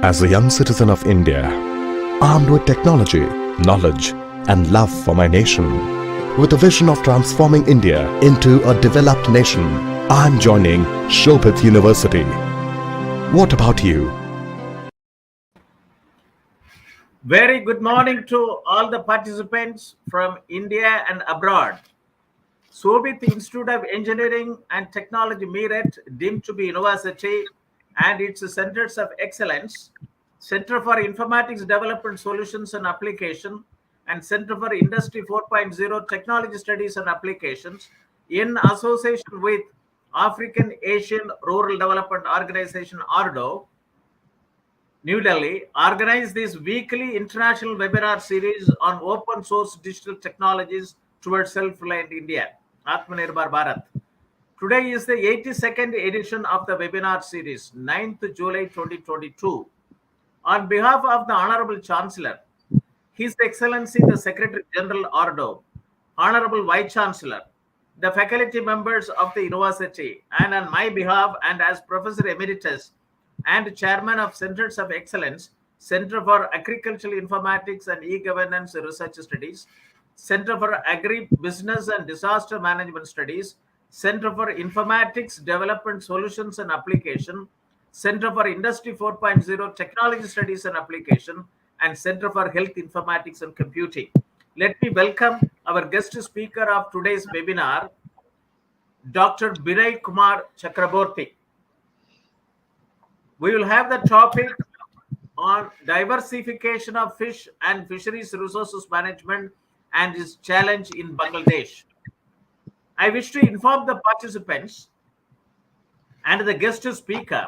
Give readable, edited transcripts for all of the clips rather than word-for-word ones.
As a young citizen of India, armed with technology, knowledge, and love for my nation, with a vision of transforming India into a developed nation, I'm joining Shobhit University. What about you? Very good morning to all the participants from India and abroad. Shobhit Institute of Engineering and Technology Meerut, deemed to be university, and its centers of excellence, Center for Informatics Development Solutions and Application, and Center for Industry 4.0 Technology Studies and Applications, in association with African Asian Rural Development Organization, ARDO, New Delhi, organized this weekly international webinar series on open source digital technologies towards self-reliant India, Atmanirbhar Bharat. Today is the 82nd edition of the webinar series, 9th July 2022. On behalf of the Honorable Chancellor, His Excellency the Secretary General Ordo, Honorable Vice Chancellor, the faculty members of the university, and on my behalf and as Professor Emeritus and Chairman of Centers of Excellence, Center for Agricultural Informatics and E-Governance Research Studies, Center for Agri-Business and Disaster Management Studies, Center for Informatics Development Solutions and Application, Center for Industry 4.0 Technology Studies and Application, and Center for Health Informatics and Computing. Let me welcome our guest speaker of today's webinar, Dr. Binay Kumar Chakraborty. We will have the topic on diversification of fish and fisheries resources management and its challenge in Bangladesh. I wish to inform the participants and the guest speaker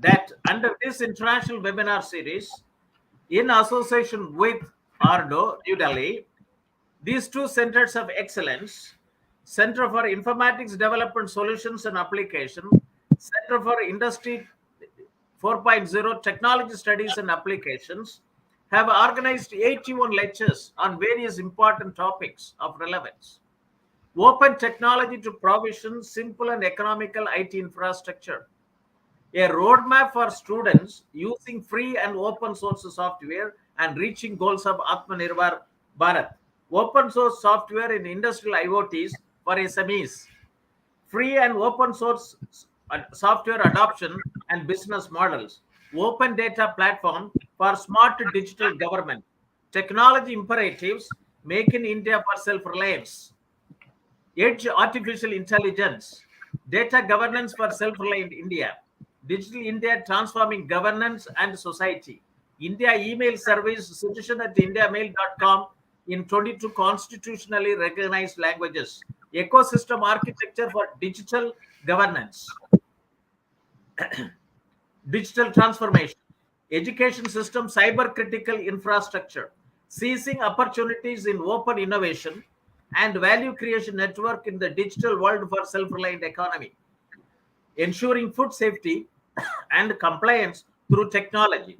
that under this international webinar series, in association with ARDO, New Delhi, these two centers of excellence, Center for Informatics Development Solutions and Application, Center for Industry 4.0 Technology Studies and Applications, have organized 81 lectures on various important topics of relevance. Open technology to provision simple and economical IT infrastructure. A roadmap for students using free and open source software and reaching goals of Atmanirbhar Bharat. Open source software in industrial IoTs for SMEs. Free and open source software adoption and business models. Open data platform for smart digital government. Technology imperatives, make in India for self-reliance. Edge artificial intelligence, data governance for self-reliant India, Digital India transforming governance and society, India email service citizen@indiamail.com in 22 constitutionally recognized languages, ecosystem architecture for digital governance, digital transformation, education system cyber critical infrastructure, seizing opportunities in open innovation, and value creation network in the digital world for self-reliant economy, ensuring food safety and compliance through technology.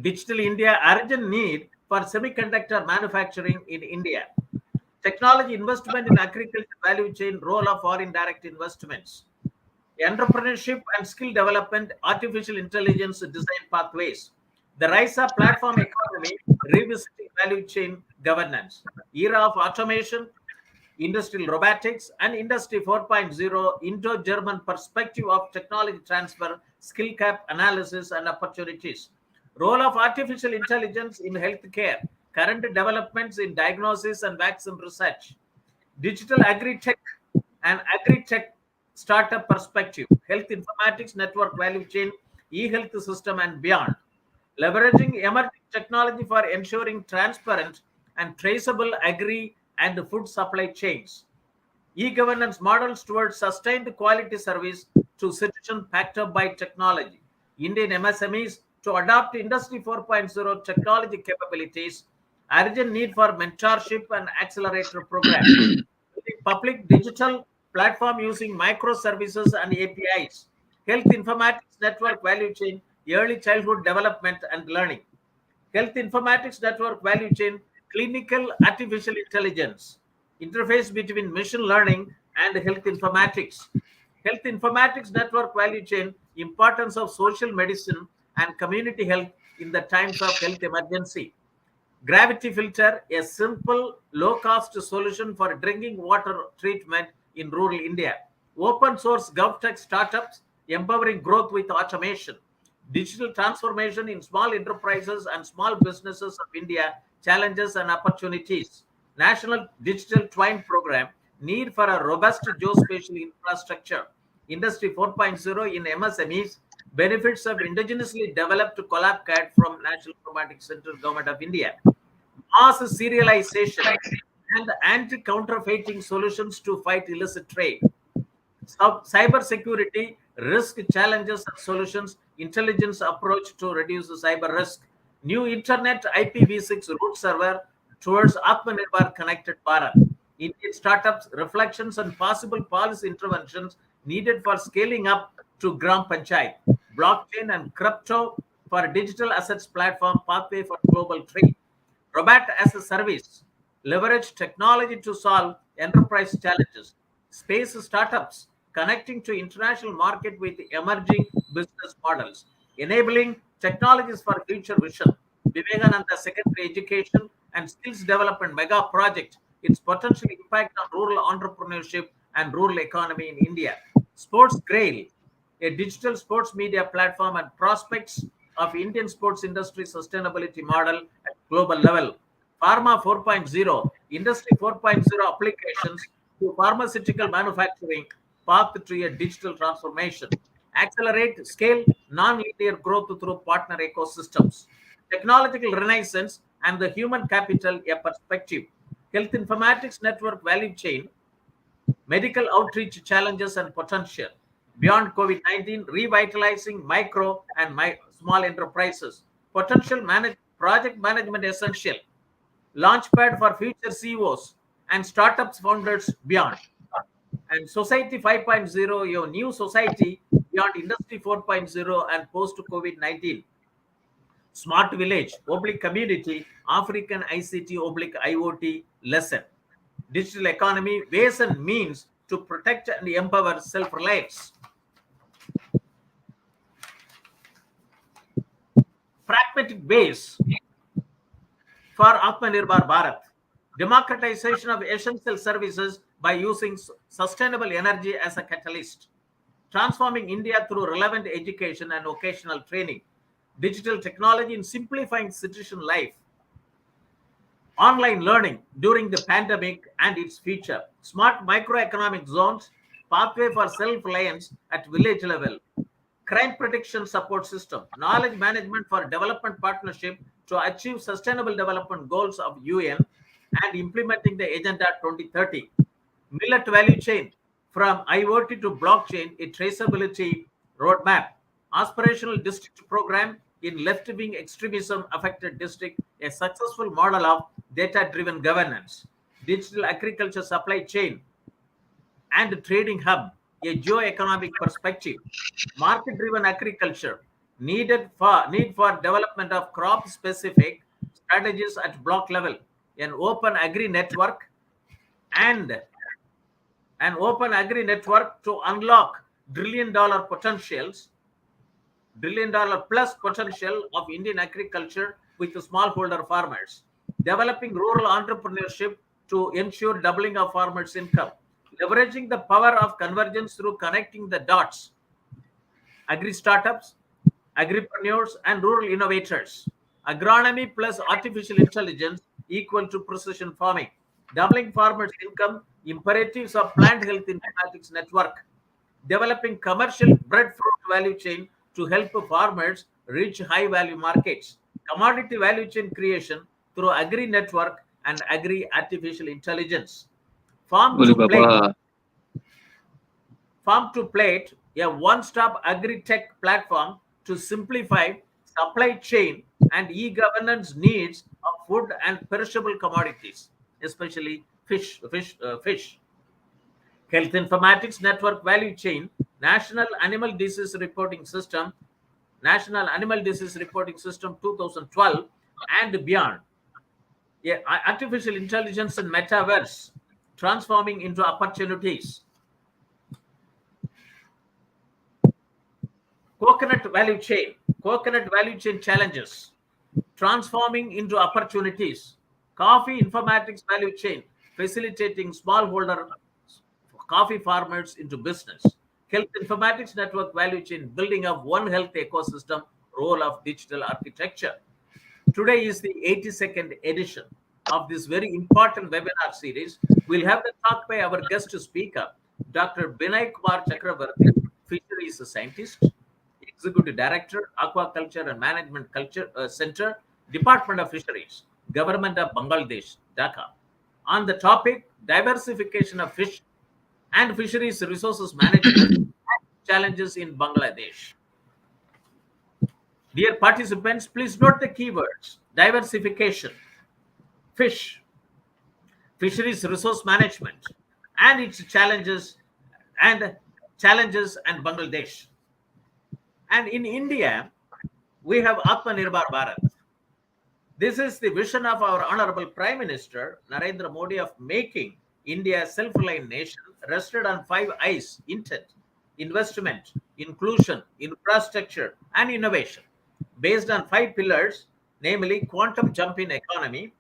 Digital India urgent need for semiconductor manufacturing in India. Technology investment in agriculture value chain, role of foreign direct investments. Entrepreneurship and skill development, artificial intelligence design pathways. The rise of platform economy, revisiting value chain governance. Era of automation, industrial robotics, and Industry 4.0 Indo-German perspective of technology transfer, skill gap analysis, and opportunities. Role of artificial intelligence in healthcare, current developments in diagnosis and vaccine research. Digital agri-tech and agri-tech startup perspective, health informatics network value chain, e-health system, and beyond. Leveraging emerging technology for ensuring transparent and traceable agri and food supply chains. E-governance models towards sustained quality service to citizen backed up by technology. Indian MSMEs to adopt Industry 4.0 technology capabilities. Urgent need for mentorship and accelerator programs. Public digital platform using microservices and APIs. Health informatics network value chain, early childhood development and learning. Health informatics network value chain, clinical artificial intelligence, interface between machine learning and health informatics. Health informatics network value chain, importance of social medicine and community health in the times of health emergency. Gravity Filter, a simple, low-cost solution for drinking water treatment in rural India. Open source GovTech startups empowering growth with automation. Digital transformation in small enterprises and small businesses of India, challenges and opportunities. National Digital Twine Program, need for a robust geospatial infrastructure. Industry 4.0 in MSMEs, benefits of indigenously developed collab CAD from National Informatics Center, Government of India. Mass serialization and anti-counterfeiting solutions to fight illicit trade. Cyber security, risk challenges and solutions, intelligence approach to reduce the cyber risk. New internet IPv6 root server towards Atmanirbhar connected Bharat. Indian startups, reflections on possible policy interventions needed for scaling up to Gram Panchayat. Blockchain and crypto for digital assets platform, pathway for global trade. Robot as a service, leverage technology to solve enterprise challenges. Space startups, connecting to international market with emerging business models. Enabling technologies for future vision. Vivekananda Secondary Education and Skills Development Mega Project, its potential impact on rural entrepreneurship and rural economy in India. Sports Grail, a digital sports media platform and prospects of Indian sports industry sustainability model at global level. Pharma 4.0, Industry 4.0 applications to pharmaceutical manufacturing, path to a digital transformation. Accelerate, scale, non-linear growth through partner ecosystems. Technological renaissance and the human capital, a perspective. Health informatics network value chain, medical outreach challenges and potential. Beyond COVID-19, revitalizing micro and small enterprises. Potential project management essential. Launchpad for future CEOs and startups founders beyond. And Society 5.0, your new society beyond Industry 4.0 and post-COVID-19. Smart village, oblique community, African ICT, oblique IoT lesson. Digital economy, ways and means to protect and empower self-reliance. Pragmatic base for Atmanirbhar Bharat. Democratization of essential services by using sustainable energy as a catalyst. Transforming India through relevant education and vocational training. Digital technology in simplifying citizen life. Online learning during the pandemic and its future. Smart microeconomic zones, pathway for self-reliance at village level. Crime prediction support system, knowledge management for development partnership to achieve sustainable development goals of UN and implementing the Agenda 2030. Millet value chain from IoT to blockchain, a traceability roadmap. Aspirational district program in left-wing extremism affected district, a successful model of data-driven governance. Digital agriculture supply chain and trading hub, a geo-economic perspective. Market-driven agriculture, need for development of crop-specific strategies at block level. An open agri network and an open agri network to unlock $1 trillion plus potential of Indian agriculture with the smallholder farmers. Developing rural entrepreneurship to ensure doubling of farmers' income. Leveraging the power of convergence through connecting the dots. Agri startups, agripreneurs, and rural innovators. Agronomy plus artificial intelligence equal to precision farming. Doubling farmers' income, imperatives of plant health informatics network. Developing commercial breadfruit value chain to help farmers reach high value markets. Commodity value chain creation through agri network and agri artificial intelligence. Farm Boleh to plate. Bapa. Farm to Plate, a one-stop agri-tech platform to simplify supply chain and e-governance needs of food and perishable commodities, especially fish. Health Informatics Network Value Chain, National Animal Disease Reporting System 2012 and beyond. Yeah, artificial intelligence and metaverse transforming into opportunities. Coconut value chain, coconut value chain challenges, transforming into opportunities, coffee informatics value chain, facilitating smallholder coffee farmers into business, health informatics network value chain, building up one health ecosystem, role of digital architecture. Today is the 82nd edition of this very important webinar series. We'll have the talk by our guest speaker, Dr. Binay Kumar Chakraborty, Fisheries scientist, Executive Director, Aquaculture and Management Culture Center, Department of Fisheries, Government of Bangladesh, Dhaka, on the topic diversification of fish and fisheries resources management and challenges in Bangladesh. Dear participants, please note the keywords: diversification, fish, fisheries resource management, and its and challenges and Bangladesh. And in India, we have Atmanirbhar Bharat. This is the vision of our Honorable Prime Minister Narendra Modi of making India a self-reliant nation rested on 5 I's: intent, investment, inclusion, infrastructure, and innovation, based on 5 pillars, namely quantum jump in economy,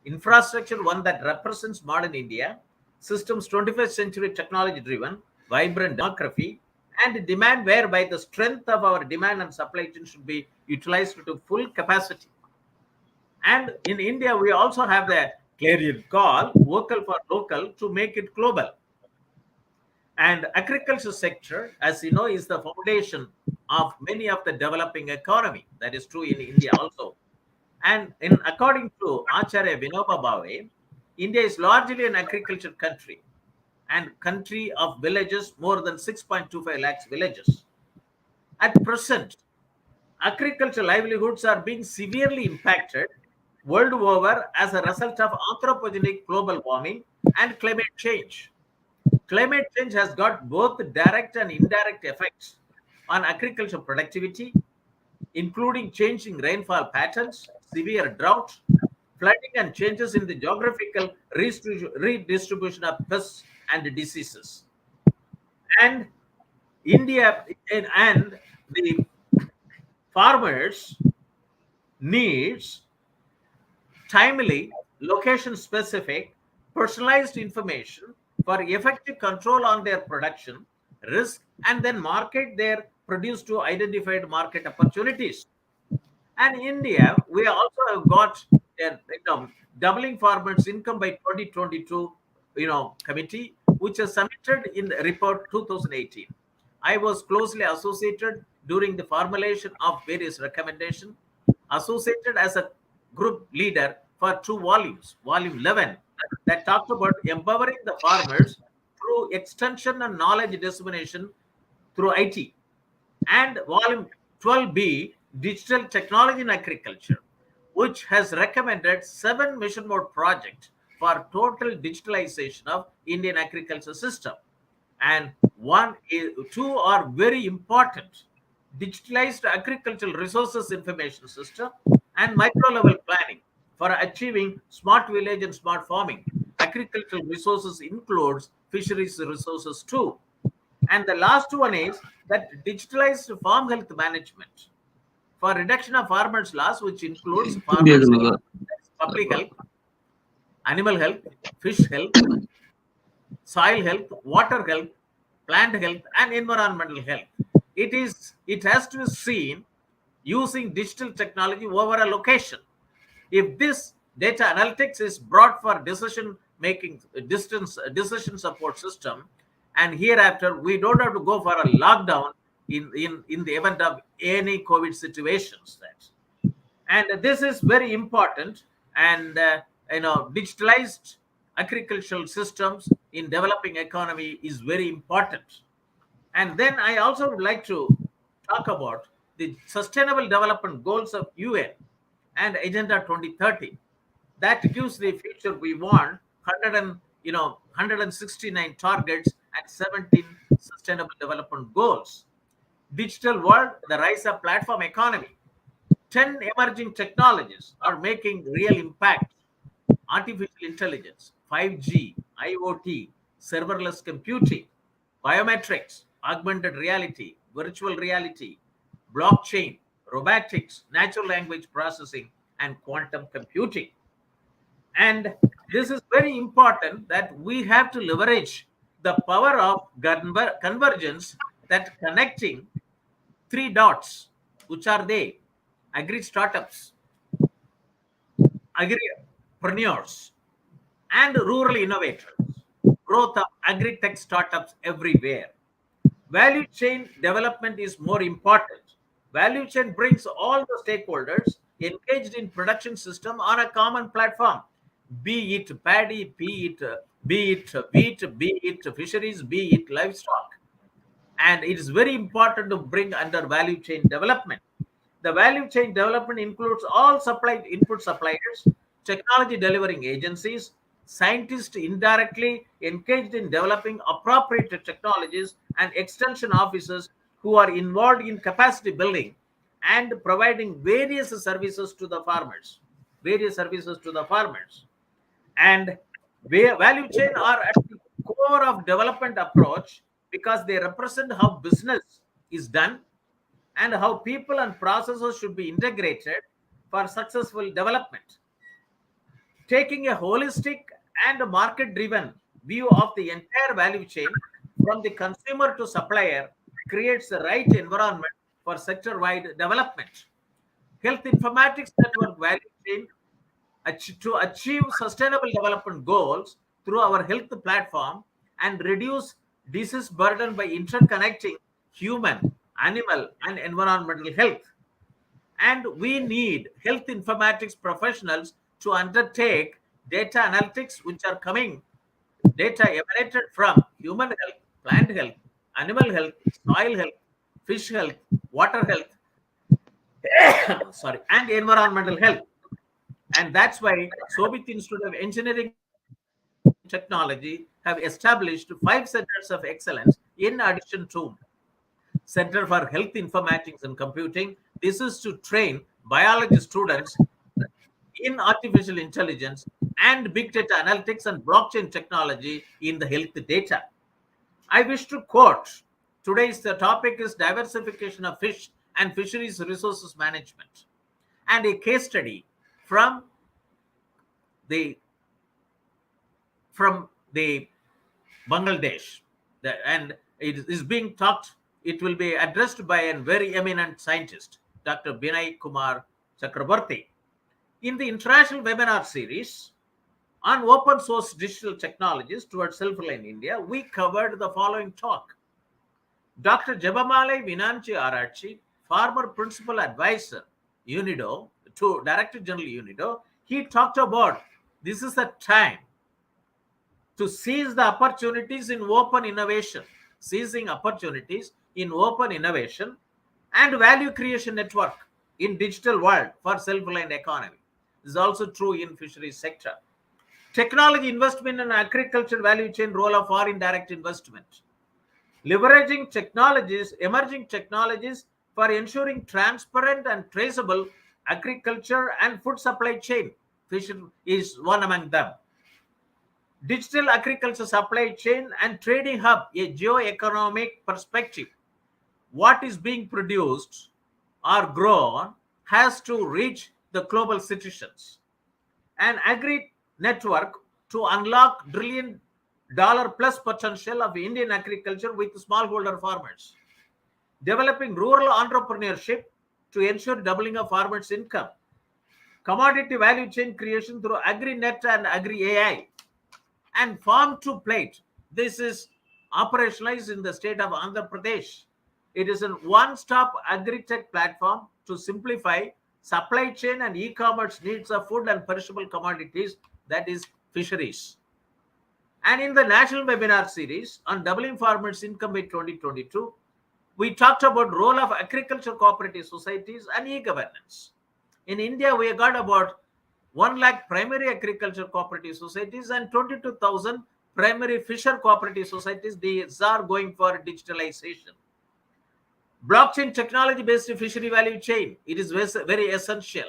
infrastructure, one that represents modern India, systems 21st century technology driven, vibrant demography, and demand whereby the strength of our demand and supply chain should be utilized to full capacity. And in India, we also have the clarion call, vocal for local, to make it global. And agriculture sector, as you know, is the foundation of many of the developing economy. That is true in India also. And according to Acharya Vinoba Bhave, India is largely an agriculture country and country of villages, more than 6.25 lakhs villages. At present, agricultural livelihoods are being severely impacted world over as a result of anthropogenic global warming and climate change. Climate change has got both direct and indirect effects on agricultural productivity, including changing rainfall patterns, severe drought, flooding, and changes in the geographical redistribution of pests and diseases. And India and the farmers needs timely, location-specific, personalized information for effective control on their production, risk, and then market their produce to identified market opportunities. And India, we also have got doubling farmers' income by 2022, committee, which is submitted in the report 2018. I was closely associated during the formulation of various recommendations, associated as a group leader for 2 volumes, volume 11, that talked about empowering the farmers through extension and knowledge dissemination through IT, and volume 12B, digital technology in agriculture, which has recommended 7 mission mode projects for total digitalization of Indian agriculture system. And two are very important: digitalized agricultural resources information system and micro level planning for achieving smart village and smart farming. Agricultural resources includes fisheries resources too. And the last one is that digitalized farm health management for reduction of farmers' loss, which includes farmers' health, public health, animal health, fish health, soil health, water health, plant health, and environmental health. It has to be seen using digital technology over a location. If this data analytics is brought for decision making, decision support system, and hereafter we don't have to go for a lockdown in the event of any COVID situations. And this is very important. And digitalized agricultural systems in developing economy is very important. And then I also would like to talk about the Sustainable Development Goals of UN and Agenda 2030. That gives the future we want: 169 targets and 17 Sustainable Development Goals. Digital world, the rise of platform economy. 10 emerging technologies are making real impact: artificial intelligence, 5G, IoT, serverless computing, biometrics, augmented reality, virtual reality, blockchain, robotics, natural language processing, and quantum computing. And this is very important that we have to leverage the power of convergence, that connecting three dots, which are they? Agri startups, agripreneurs, and rural innovators. Growth of agri-tech startups everywhere. Value chain development is more important. Value chain brings all the stakeholders engaged in production system on a common platform, be it paddy, be it wheat, be it fisheries, be it livestock. And it is very important to bring under value chain development. The value chain development includes all supply input suppliers, technology delivering agencies, scientists indirectly engaged in developing appropriate technologies, and extension officers who are involved in capacity building and providing various services to the farmers. Various services to the farmers. And value chain are at the core of development approach because they represent how business is done and how people and processes should be integrated for successful development. Taking a holistic and market driven view of the entire value chain from the consumer to supplier creates the right environment for sector wide development. Health informatics network value chain to achieve sustainable development goals through our health platform and reduce disease burden by interconnecting human, animal, and environmental health. And we need health informatics professionals to undertake data analytics, which are coming data emanated from human health, plant health, animal health, soil health, fish health, water health, sorry, and environmental health. And that's why Shobhit Institute of Engineering Technology have established 5 centers of excellence in addition to Center for Health Informatics and Computing. This is to train biology students in artificial intelligence and big data analytics and blockchain technology in the health data. I wish to quote today's the topic is diversification of fish and fisheries resources management, and a case study from the from the Bangladesh. And it is being talked, it will be addressed by a very eminent scientist, Dr. Binay Kumar Chakraborty. In the international webinar series on open source digital technologies towards self-reliant India, we covered the following talk. Dr. Jabamale Vinanchi Arachi, former principal advisor, UNIDO, to Director General UNIDO, he talked about this is the time to seize the opportunities in open innovation, seizing opportunities in open innovation and value creation network in digital world for self-reliant economy. This is also true in fisheries sector. Technology investment in agriculture value chain role of foreign direct investment. Leveraging technologies, emerging technologies for ensuring transparent and traceable agriculture and food supply chain. Fishery is one among them. Digital agriculture supply chain and trading hub, a geo-economic perspective. What is being produced or grown has to reach the global citizens. An agri network to unlock $1 trillion plus potential of Indian agriculture with smallholder farmers. Developing rural entrepreneurship to ensure doubling of farmers' income. Commodity value chain creation through AgriNet and Agri-AI. And farm to plate. This is operationalized in the state of Andhra Pradesh. It is a one-stop agri-tech platform to simplify supply chain and e-commerce needs of food and perishable commodities, that is fisheries. And in the national webinar series on doubling farmers' income by 2022, we talked about role of agriculture cooperative societies and e-governance. In India, we got about 1 lakh primary agriculture cooperative societies and 22,000 primary fisher cooperative societies. These are going for digitalization. Blockchain technology based fishery value chain. It is very essential.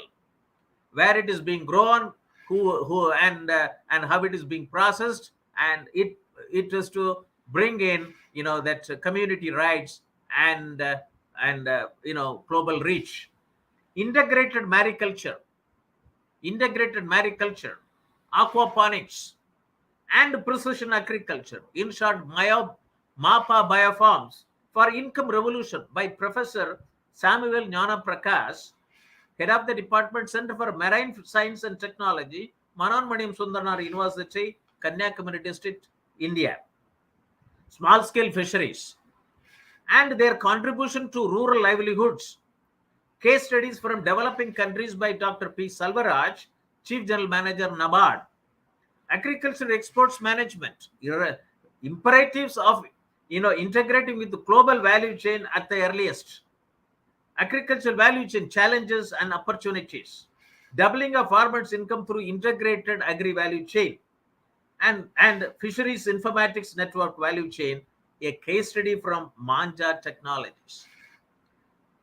Where it is being grown, who and how it is being processed, and it is to bring in that community rights and global reach. integrated mariculture, aquaponics, and precision agriculture. In short, MAPA biofarms for income revolution by Professor Samuel Jnana Prakash, head of the Department Center for Marine Science and Technology, Manonmaniam Sundarnar University, Kanyakumari District, India. Small scale fisheries and their contribution to rural livelihoods. Case studies from developing countries by Dr. P. Salvaraj, Chief General Manager, NABARD. Agriculture exports management, imperatives of integrating with the global value chain at the earliest. Agricultural value chain challenges and opportunities. Doubling of farmers' income through integrated agri-value chain. And Fisheries Informatics Network value chain, a case study from Manja Technologies.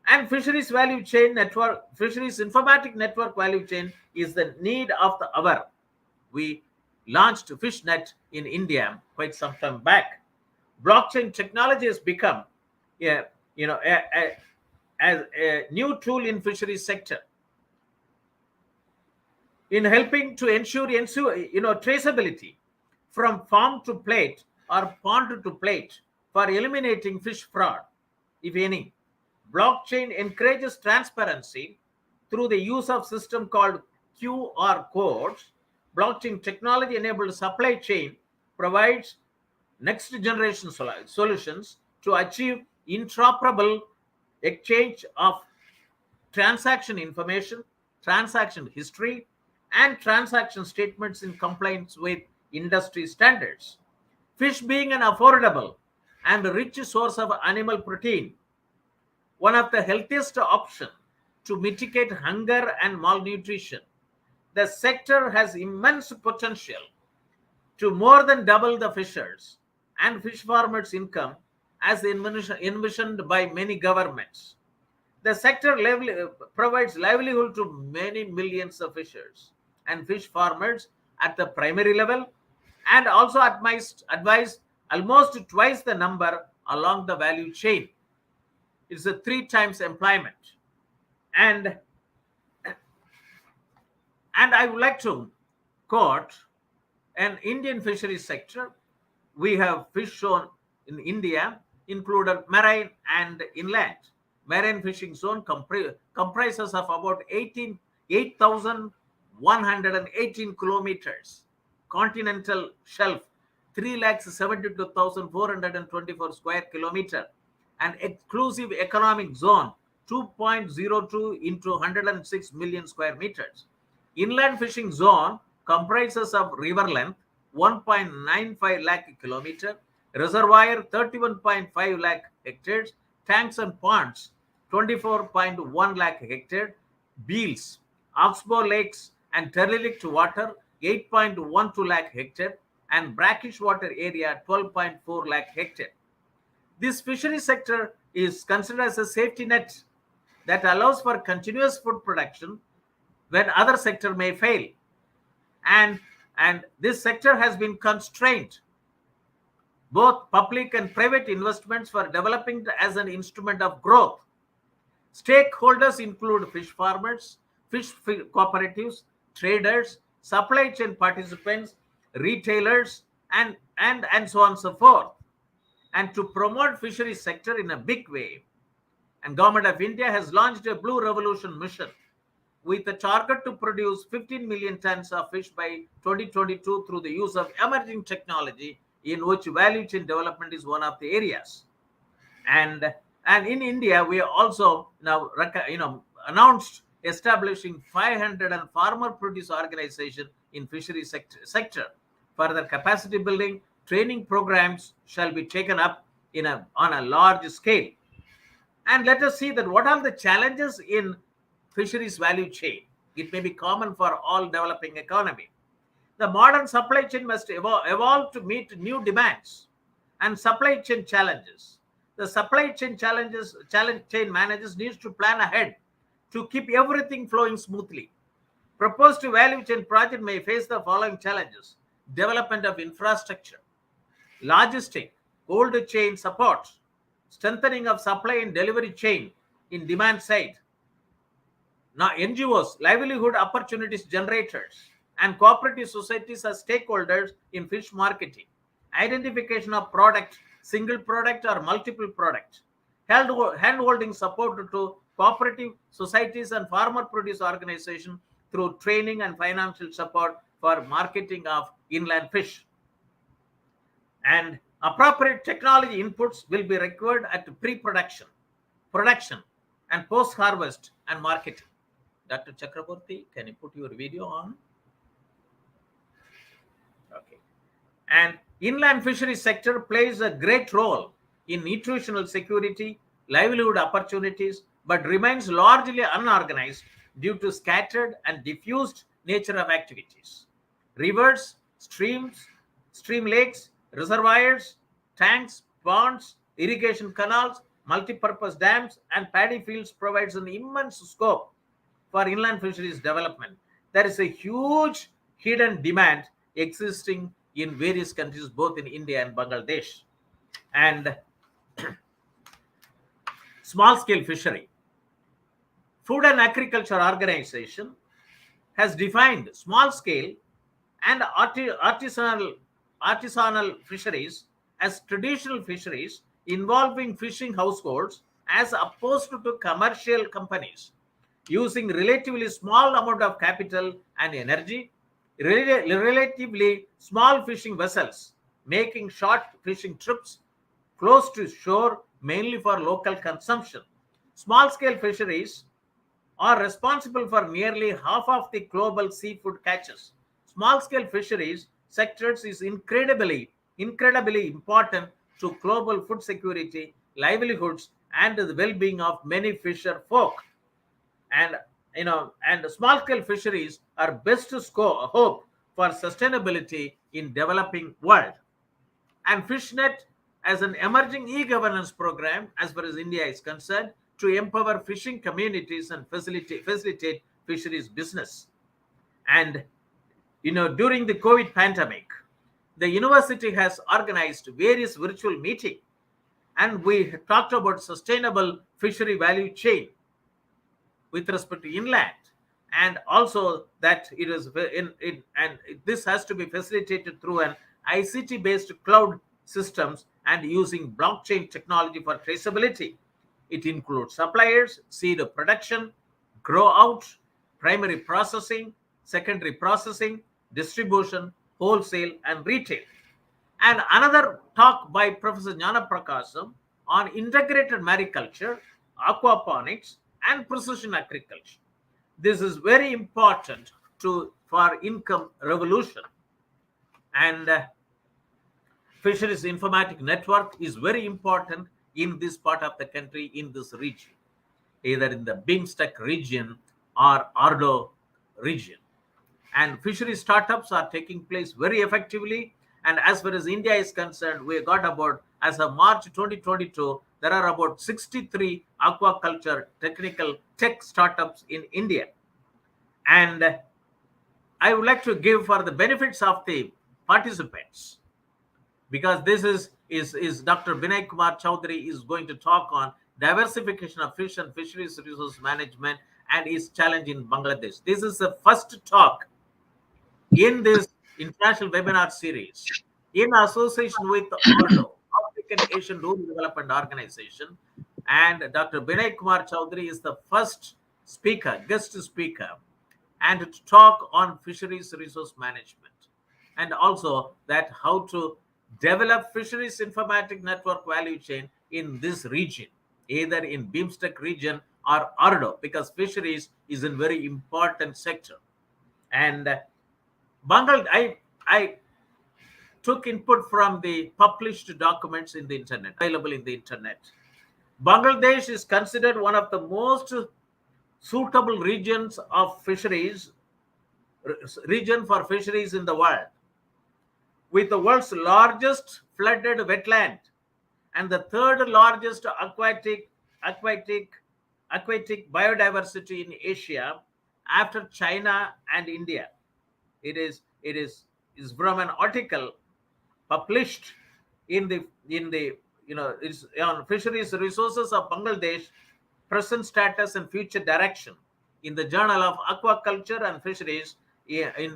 And Fisheries value chain network, Fisheries Informatic Network value chain is the need of the hour. We launched FishNet in India quite some time back. Blockchain technology has become a new tool in fisheries sector in helping to ensure traceability from farm to plate or pond to plate for eliminating fish fraud, if any. Blockchain encourages transparency through the use of system called QR codes. Blockchain technology enabled supply chain provides next generation solutions to achieve interoperable exchange of transaction information, transaction history, and transaction statements in compliance with industry standards. Fish being an affordable and rich source of animal protein, one of the healthiest options to mitigate hunger and malnutrition, the sector has immense potential to more than double the fishers and fish farmers' income as envisioned by many governments. The sector provides livelihood to many millions of fishers and fish farmers at the primary level, and also advise almost twice the number along the value chain. It's a 3 times employment. And I would like to quote an Indian fisheries sector. We have fish zone in India, included marine and inland. Marine fishing zone comprises of about 8,118 kilometers. Continental shelf, 3,72,424 square kilometer. And exclusive economic zone, 2.02 into 106 million square meters. Inland fishing zone comprises of river length, 1.95 lakh kilometer, reservoir, 31.5 lakh hectares, tanks and ponds, 24.1 lakh hectare, beels, oxbow lakes and derelict water, 8.12 lakh hectare, and brackish water area, 12.4 lakh hectare. This fishery sector is considered as a safety net that allows for continuous food production when other sector may fail. And this sector has been constrained. Both public and private investments for developing as an instrument of growth. Stakeholders include fish farmers, fish cooperatives, traders, supply chain participants, retailers, and so on and so forth. And to promote fisheries sector in a big way, and Government of India has launched a Blue Revolution mission with a target to produce 15 million tons of fish by 2022 through the use of emerging technology, in which value chain development is one of the areas. And in India, we also now announced establishing 500 and farmer produce organization in fishery sector. Further capacity building training programs shall be taken up on a large scale. And let us see that what are the challenges in fisheries value chain. It may be common for all developing economy. The modern supply chain must evolve to meet new demands and supply chain challenges. The supply chain chain managers needs to plan ahead to keep everything flowing smoothly. Proposed value chain project may face the following challenges: development of infrastructure, logistic, cold chain support, strengthening of supply and delivery chain in demand side, Now, NGOs, livelihood opportunities generators, and cooperative societies as stakeholders in fish marketing, identification of product, single product or multiple product, hand-holding support to cooperative societies and farmer produce organization through training and financial support for marketing of inland fish. And appropriate technology inputs will be required at pre-production, production, and post-harvest and marketing. Dr. Chakraborty, can you put your video on? Okay. And inland fishery sector plays a great role in nutritional security, livelihood opportunities, but remains largely unorganized due to scattered and diffused nature of activities. Rivers, streams, stream lakes, reservoirs, tanks, ponds, irrigation canals, multi-purpose dams, and paddy fields provides an immense scope for inland fisheries development. There is a huge hidden demand existing in various countries, both in India and Bangladesh. And small scale fishery. Food and Agriculture Organization has defined small scale and artisanal fisheries as traditional fisheries involving fishing households as opposed to commercial companies using relatively small amount of capital and energy, relatively small fishing vessels, making short fishing trips close to shore mainly for local consumption. Small-scale fisheries are responsible for nearly half of the global seafood catches. Small-scale fisheries sectors is incredibly important to global food security, livelihoods, and the well-being of many fisher folk. And small scale fisheries are best hope for sustainability in developing world. And fishnet as an emerging e-governance program as far as India is concerned to empower fishing communities and facilitate fisheries business. And during the COVID pandemic, the university has organized various virtual meetings, and we talked about sustainable fishery value chain with respect to inland, and also that it is and this has to be facilitated through an ICT based cloud systems and using blockchain technology for traceability. It includes suppliers, seed production, grow out, primary processing, secondary processing, distribution, wholesale, and retail. And another talk by Professor Jnana Prakasam on integrated mariculture, aquaponics, and precision agriculture. This is very important for income revolution. And Fisheries Informatic Network is very important in this part of the country, in this region, either in the BIMSTEC region or Ardo region. And fishery startups are taking place very effectively. And as far as India is concerned, we got about, as of March 2022, there are about 63 aquaculture technical tech startups in India. And I would like to give for the benefits of the participants, because this is Dr. Binay Kumar Chowdhury is going to talk on diversification of fish and fisheries resource management and its challenge in Bangladesh. This is the first talk in this international webinar series in association with ARDO, African Asian Rural Development Organization. And Dr. Binay Kumar Chowdhury is the first speaker, guest speaker, and to talk on fisheries resource management, and also that how to develop fisheries informatic network value chain in this region, either in BIMSTEC region or ARDO, because fisheries is a very important sector. And I took input from the published documents in the internet, available in the internet. Bangladesh is considered one of the most suitable regions of fisheries, region for fisheries in the world, with the world's largest flooded wetland and the third largest aquatic biodiversity in Asia after China and India. It is from an article published in the it's on fisheries resources of Bangladesh, present status and future direction. in the Journal of Aquaculture and Fisheries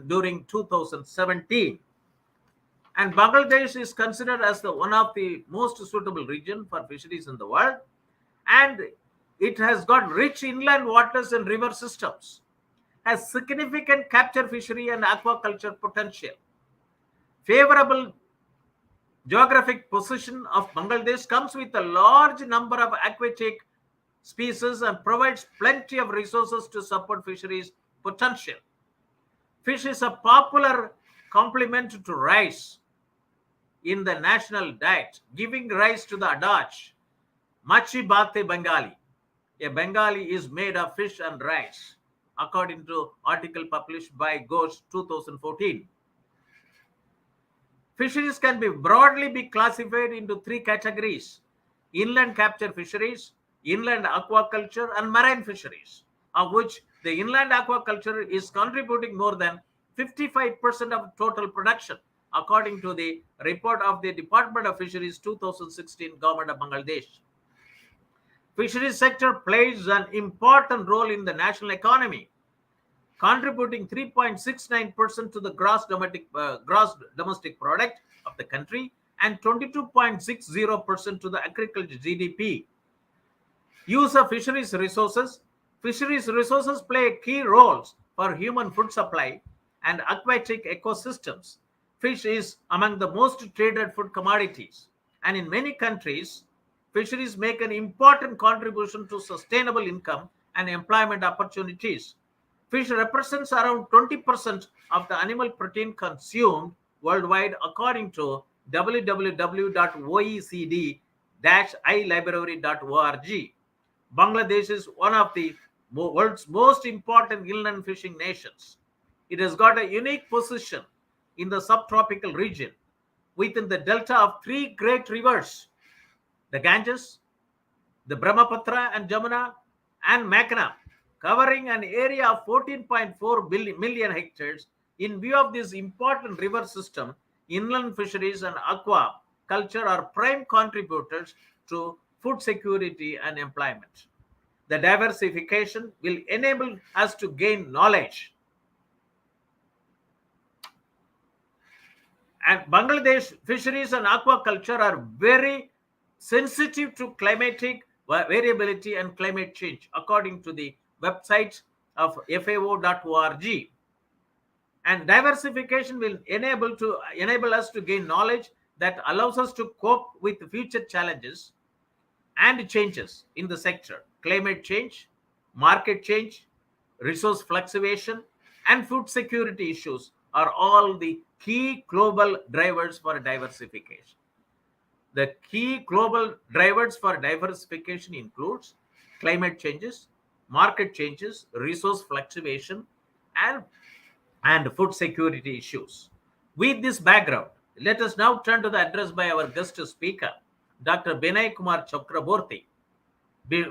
during 2017. And Bangladesh is considered as one of the most suitable region for fisheries in the world, and it has got rich inland waters and river systems, has significant capture fishery and aquaculture potential. Favorable geographic position of Bangladesh comes with a large number of aquatic species and provides plenty of resources to support fisheries potential. Fish is a popular complement to rice in the national diet, giving rise to the adage, Machi Bate Bengali. A Bengali is made of fish and rice, according to article published by Ghosh 2014. Fisheries can be broadly be classified into three categories: inland capture fisheries, inland aquaculture, and marine fisheries, of which the inland aquaculture is contributing more than 55% of total production, according to the report of the Department of Fisheries 2016 Government of Bangladesh. Fisheries sector plays an important role in the national economy, contributing 3.69% to the gross domestic product of the country and 22.60% to the agriculture GDP. Use of fisheries resources. Fisheries resources play key roles for human food supply and aquatic ecosystems. Fish is among the most traded food commodities, and in many countries, fisheries make an important contribution to sustainable income and employment opportunities. Fish represents around 20% of the animal protein consumed worldwide, according to www.oecd-ilibrary.org. Bangladesh is one of the world's most important inland fishing nations. It has got a unique position in the subtropical region within the delta of three great rivers, the Ganges, the Brahmaputra and Jamuna, and Meghna, covering an area of 14.4 million hectares. In view of this important river system, inland fisheries and aquaculture are prime contributors to food security and employment. The diversification will enable us to gain knowledge. And Bangladesh fisheries and aquaculture are very sensitive to climatic variability and climate change, according to the website of FAO.org. And diversification will enable us to gain knowledge that allows us to cope with future challenges and changes in the sector. Climate change, market change, resource fluctuation, and food security issues are all the key global drivers for diversification. The key global drivers for diversification includes climate changes, market changes, resource fluctuation, and food security issues. With this background, let us now turn to the address by our guest speaker, Dr. Binay Kumar Chakraborty,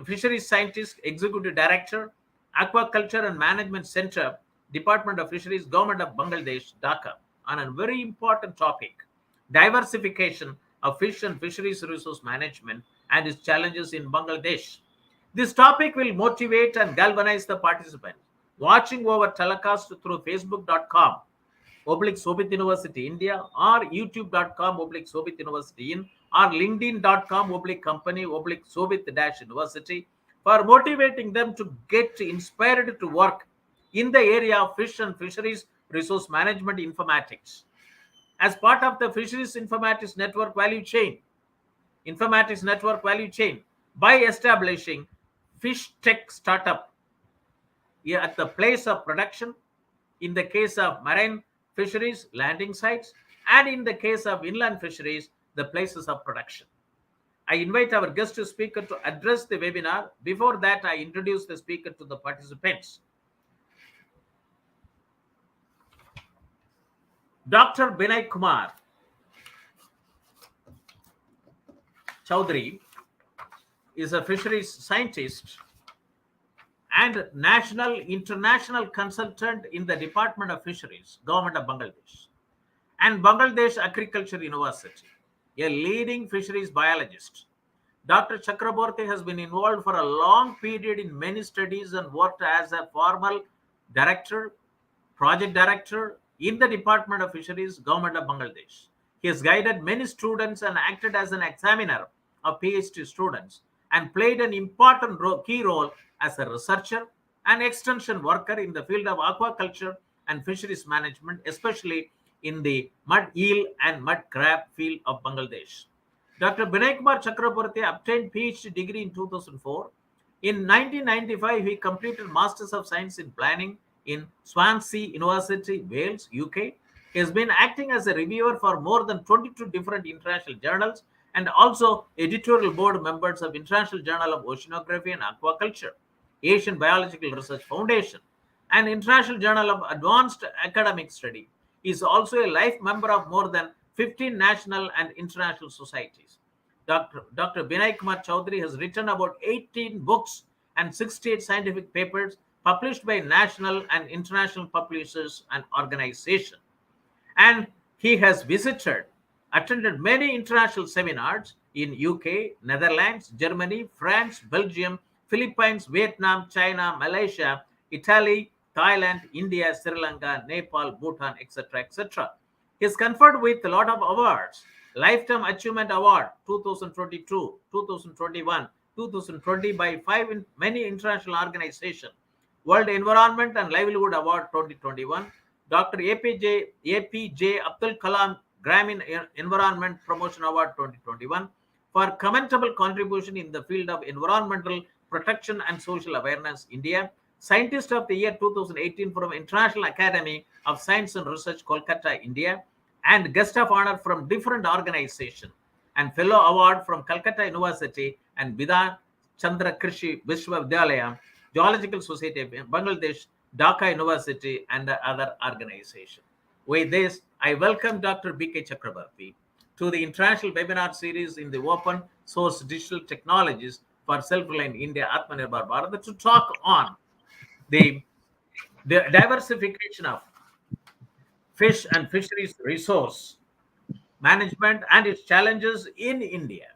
Fisheries Scientist, Executive Director, Aquaculture and Management Center, Department of Fisheries, Government of Bangladesh, Dhaka, on a very important topic, diversification of fish and fisheries resource management and its challenges in Bangladesh. This topic will motivate and galvanize the participants watching over telecast through facebook.com/Shobhit University India or youtube.com/Shobhit University in or linkedin.com/company/Shobhit-University for motivating them to get inspired to work in the area of fish and fisheries resource management informatics. As part of the Fisheries Informatics Network value chain, by establishing fish tech startup at the place of production, in the case of marine fisheries, landing sites, and in the case of inland fisheries, the places of production. I invite our guest speaker to address the webinar. Before that, I introduce the speaker to the participants. Dr. Binay Kumar Chowdhury is a fisheries scientist and national international consultant in the Department of Fisheries, Government of Bangladesh, and Bangladesh Agriculture University, a leading fisheries biologist. Dr. Chakraborty has been involved for a long period in many studies and worked as a formal director, project director in the Department of Fisheries, Government of Bangladesh. He has guided many students and acted as an examiner of PhD students and played an important key role as a researcher and extension worker in the field of aquaculture and fisheries management, especially in the mud eel and mud crab field of Bangladesh. Dr. Binay Chakraborty obtained PhD degree in 2004. In 1995, he completed Masters of Science in Planning in Swansea University, Wales, UK. He has been acting as a reviewer for more than 22 different international journals and also editorial board members of International Journal of Oceanography and Aquaculture, Asian Biological Research Foundation, and International Journal of Advanced Academic Study. He is also a life member of more than 15 national and international societies. Dr. Binay Kumar Chaudhary has written about 18 books and 68 scientific papers published by national and international publishers and organizations. And he has attended many international seminars in UK, Netherlands, Germany, France, Belgium, Philippines, Vietnam, China, Malaysia, Italy, Thailand, India, Sri Lanka, Nepal, Bhutan, etc., etc. He is conferred with a lot of awards. Lifetime Achievement Award 2022, 2021, 2020 by many international organizations. World Environment and Livelihood Award 2021. Dr. APJ Abdul Kalam Grameen Environment Promotion Award 2021 for commendable contribution in the field of environmental protection and social awareness, India. Scientist of the Year 2018 from International Academy of Science and Research, Kolkata, India, and Guest of Honor from different organizations, and Fellow Award from Calcutta University and Bidhan Chandra Krishi Vishwavidyalaya, Geological Society of Bangladesh, Dhaka University, and other organizations. With this, I welcome Dr. B.K. Chakraborty to the international webinar series in the open source digital technologies for self-reliant India, Atmanirbhar Bharat, to talk on the diversification of fish and fisheries resource management and its challenges in India.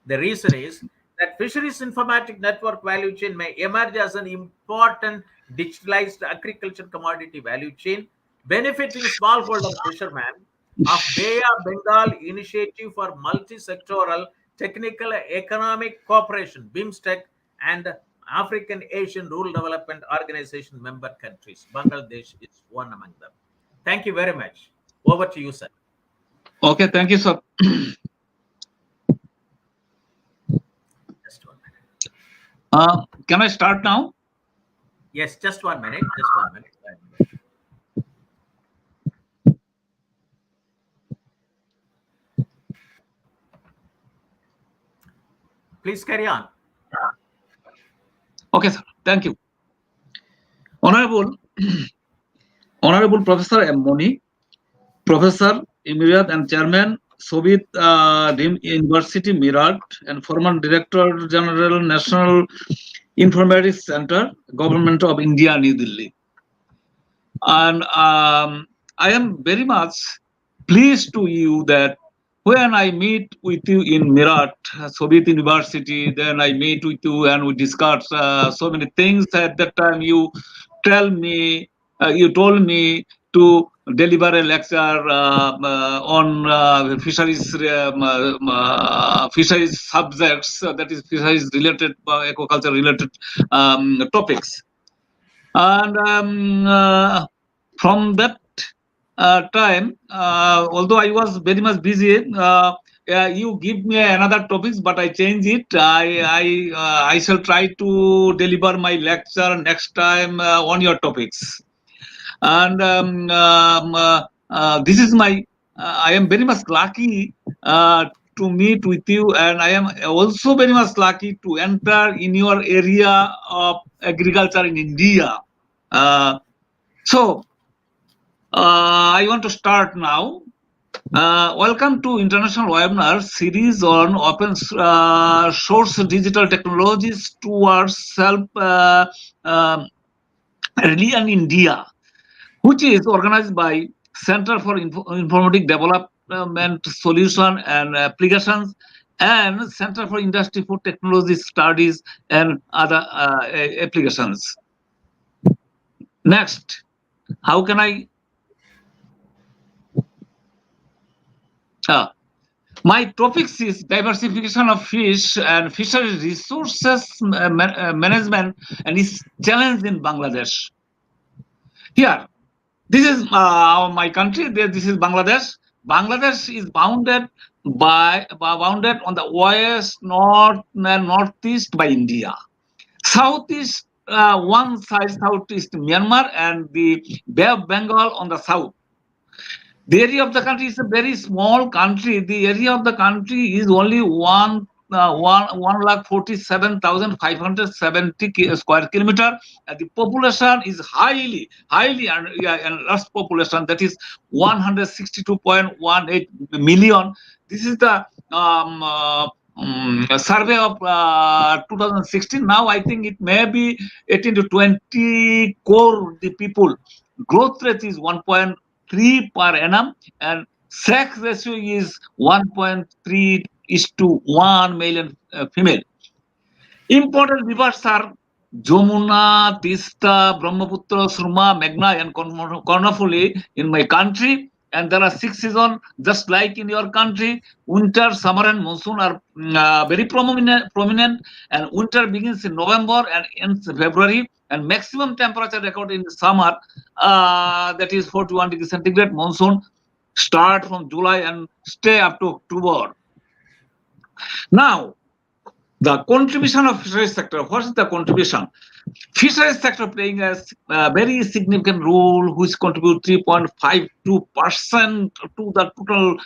The reason is that fisheries informatic network value chain may emerge as an important digitalized agriculture commodity value chain, benefiting smallholder fishermen of Bay of Bengal Initiative for Multi-Sectoral Technical Economic Cooperation, BIMSTEC, and African Asian Rural Development Organization member countries. Bangladesh is one among them. Thank you very much. Over to you, sir. Okay, thank you, sir. Just 1 minute. Can I start now? Yes, just 1 minute. Just 1 minute. Please carry on. Okay, sir. Thank you. Honorable Professor M. Moni, Professor Emeritus and Chairman, Shobhit University, Meerut, and former Director General, National Informatics Center, Government of India, New Delhi. And I am very much pleased to you that when I meet with you in Meerut, Shobhit University, then I meet with you and we discuss so many things. At that time, you told me to deliver a lecture on fisheries subjects, that is fisheries related, aquaculture related topics. And from that time, although I was very much busy, you give me another topics, but I change it. I shall try to deliver my lecture next time on your topics. And this is my. I am very much lucky to meet with you, and I am also very much lucky to enter in your area of agriculture in India. So I want to start now. Welcome to International Webinar Series on Open Source Digital Technologies towards Self-Reliant India, which is organized by Center for Informatic Development Solution and Applications and Center for Industry for Technology Studies and other applications. Next, how can I? My topics is diversification of fish and fishery resources management and its challenge in Bangladesh. Here, this is my country. This is Bangladesh. Bangladesh is bounded bounded on the west, north, and northeast by India. Southeast, one side southeast Myanmar and the Bay of Bengal on the south. The area of the country is a very small country. The area of the country is only one lakh 47,570 square kilometer. And the population is highly and large population, that is 162.18 million. This is the survey of 2016. Now I think it may be 18 to 20 crore the people. Growth rate is 1.3 per annum, and sex ratio is 1.3:1 male and female. Important rivers are Jamuna, Tista, Brahmaputra, Surma, Meghna, and Karnafuli in my country. And there are 6 seasons, just like in your country. Winter, summer, and monsoon are very prominent. And winter begins in November and ends in February. And maximum temperature recorded in the summer, that is 41 degrees centigrade. Monsoon start from July and stay up to October. Now, the contribution of fisheries sector. What is the contribution? Fisheries sector playing a very significant role, which contribute 3.52% to the total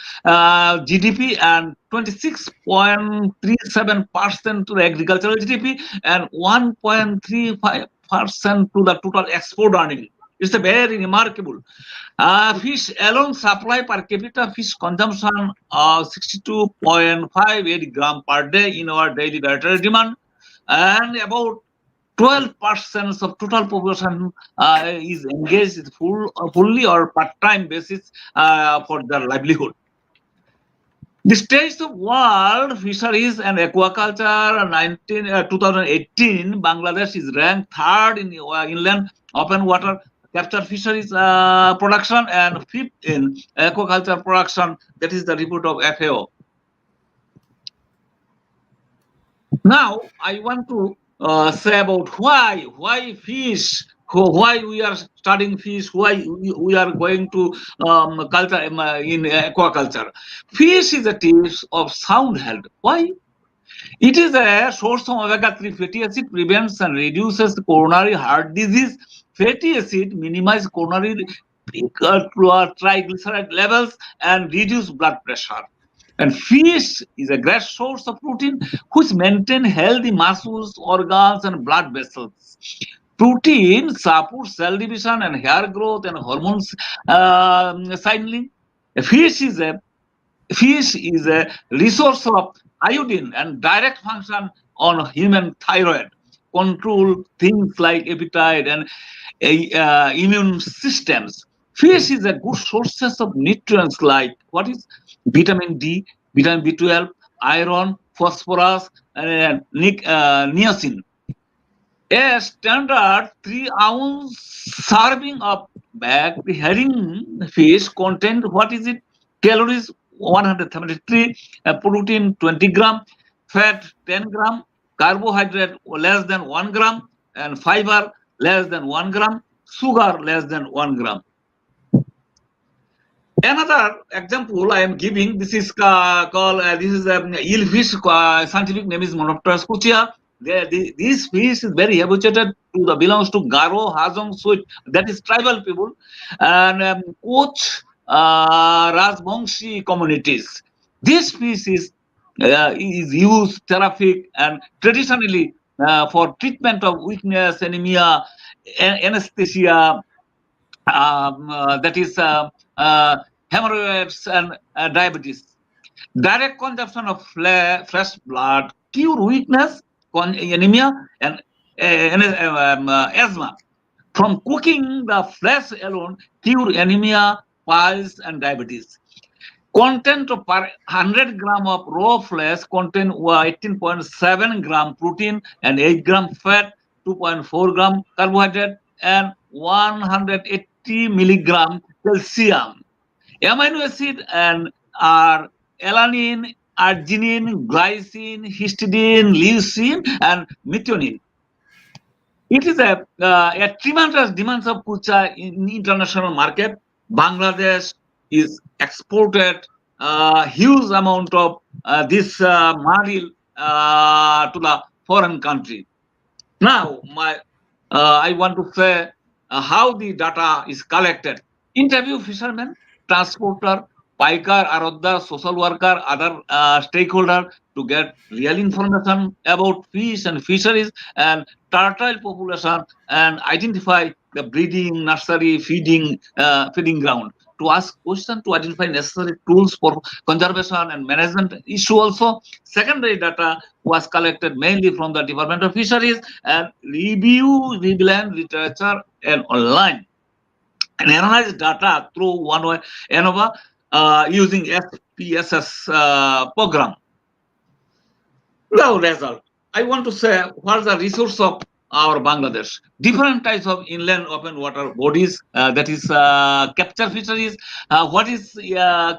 GDP and 26.37% to the agricultural GDP and 1.35% to the total export earning. It's a very remarkable. Fish alone supply per capita fish consumption of 62.58 gram per day in our daily dietary demand, and about 12% of total population is engaged fully or part-time basis for their livelihood. The stage of world fisheries and aquaculture 2018, Bangladesh is ranked third in inland open water capture fisheries production and fifth in aquaculture production. That is the report of FAO. Now I want to say about why fish, why we are studying fish, why we are going to culture in aquaculture. Fish is a tip of sound health. Why? It is a source of omega-3 fatty acid, prevents and reduces coronary heart disease. Fatty acid minimize coronary triglyceride levels and reduce blood pressure. And fish is a great source of protein which maintain healthy muscles, organs, and blood vessels. Protein supports cell division and hair growth and hormones signaling. Fish is a resource of iodine and direct function on human thyroid, control things like appetite and immune systems. Fish is a good sources of nutrients like what is vitamin D, vitamin B12, iron, phosphorus, and niacin. A standard 3-ounce serving of bagged herring fish contains what is it? Calories 173, protein 20 gram, fat 10 gram, carbohydrate less than 1 gram, and fiber less than 1 gram, sugar less than 1 gram. Another example I am giving, this is called this is a eelfish. Scientific name is Monopterus cucia. This fish is very habituated to the belongs to Garo, Hajong, Sweet, that is tribal people, and Koch, Rajbongshi communities. This fish is used therapeutic and traditionally for treatment of weakness, anemia, anesthesia, that is hemorrhoids and diabetes. Direct consumption of fresh blood cure weakness, anemia, and asthma. From cooking the flesh alone, cure anemia, piles, and diabetes. Content of per 100 gram of raw flesh contain 18.7 gram protein and 8 gram fat, 2.4 gram carbohydrate, and 180 milligram calcium. Amino acid and are alanine, arginine, glycine, histidine, leucine, and methionine. It is a tremendous demand of kucha in international market. Bangladesh is exported huge amount of this maril to the foreign country. Now, I want to say how the data is collected. Interview fishermen, transporter, piker, arodda, social worker, other stakeholder to get real information about fish and fisheries and turtle population and identify the breeding, nursery, feeding ground. To ask questions to identify necessary tools for conservation and management issue also. Secondary data was collected mainly from the Department of Fisheries and review relevant literature and online and analyze data through one way ANOVA using SPSS program. Now, result. I want to say what is the resource of our Bangladesh. Different types of inland open water bodies, that is capture fisheries. What is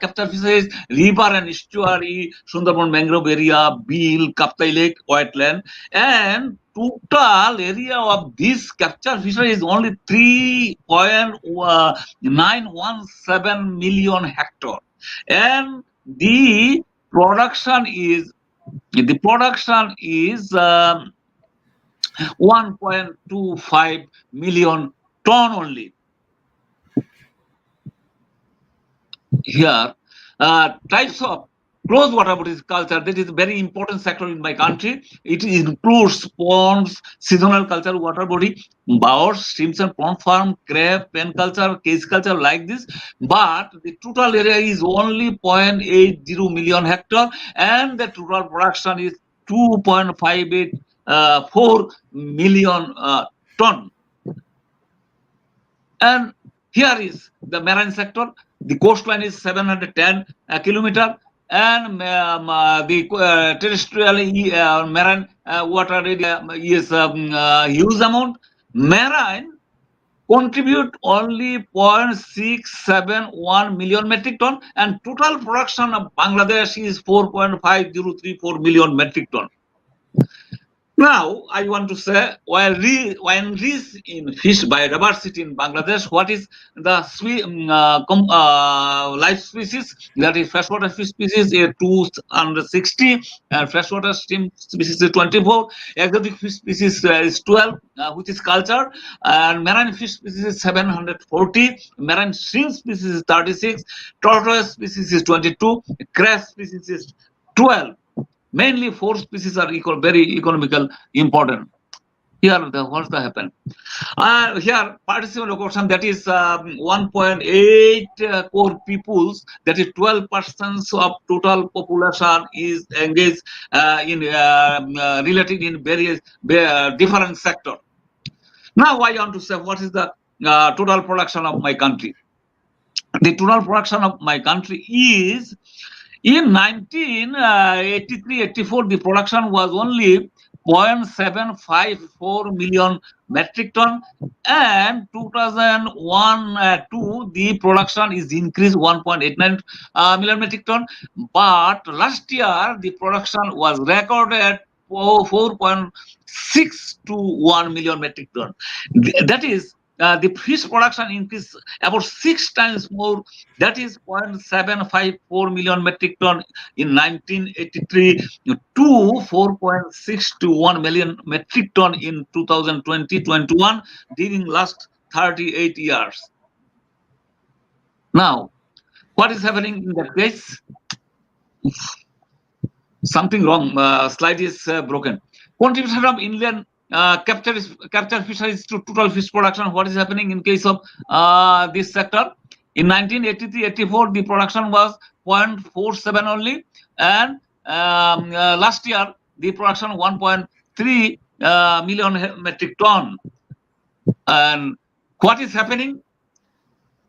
capture fisheries? River and estuary, Sundarban mangrove area, Bill, Kaptai Lake, wetland, and total area of this capture fishery is only 3.917 million hectare, and the production is 1.25 million ton only. Here, types of closed water bodies culture, that is a very important sector in my country. It includes ponds, seasonal culture, water body, bowers, streams and pond farm, crab, pen culture, cage culture like this. But the total area is only 0.80 million hectare, and the total production is 2.584 million ton. And here is the marine sector. The coastline is 710 kilometer, and the terrestrial marine water area is huge amount. Marine contribute only 0.671 million metric ton, and total production of Bangladesh is 4.5034 million metric ton. Now, I want to say, while rich in fish biodiversity in Bangladesh, what is the life species? That is freshwater fish species is 260, and freshwater stream species is 24. Exotic fish species is 12, which is cultured, and marine fish species is 740. Marine shrimp species is 36. Tortoise species is 22. Crab species is 12. Mainly 4 species are very economical important. Here, what's the happen? Here, participant location, that is 1.8 core peoples, that is 12% of total population is engaged in related in various different sector. Now, I want to say what is the total production of my country. The total production of my country is in 1983-84, the production was only 0.754 million metric ton, and 2001-2 the production is increased 1.89 million metric ton. But last year the production was recorded 4.621 million metric ton. That is the fish production increased about 6 times more, that is 0.754 million metric ton in 1983 to 4.621 million metric ton in 2020-21 during last 38 years. Now, what is happening in that case? Something wrong. Slide is broken. Contribution of inland capture fisheries to total fish production. What is happening in case of this sector? In 1983-84, the production was 0.47 only, and last year the production 1.3 million metric ton. And what is happening?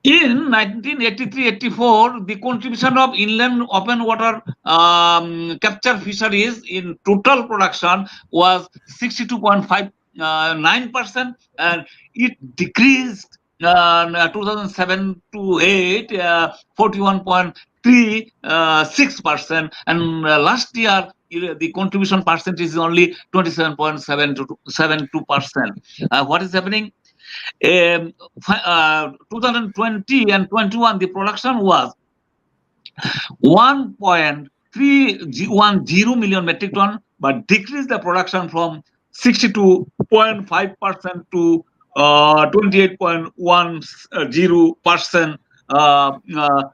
In 1983-84, the contribution of inland open water capture fisheries in total production was 62.59%, and it decreased 2007 to 8, 41.36%, and last year the contribution percentage is only 27.72%. What is happening? 2020 and 21, the production was 1.310 million metric ton, but decreased the production from 62.5% to 28.10%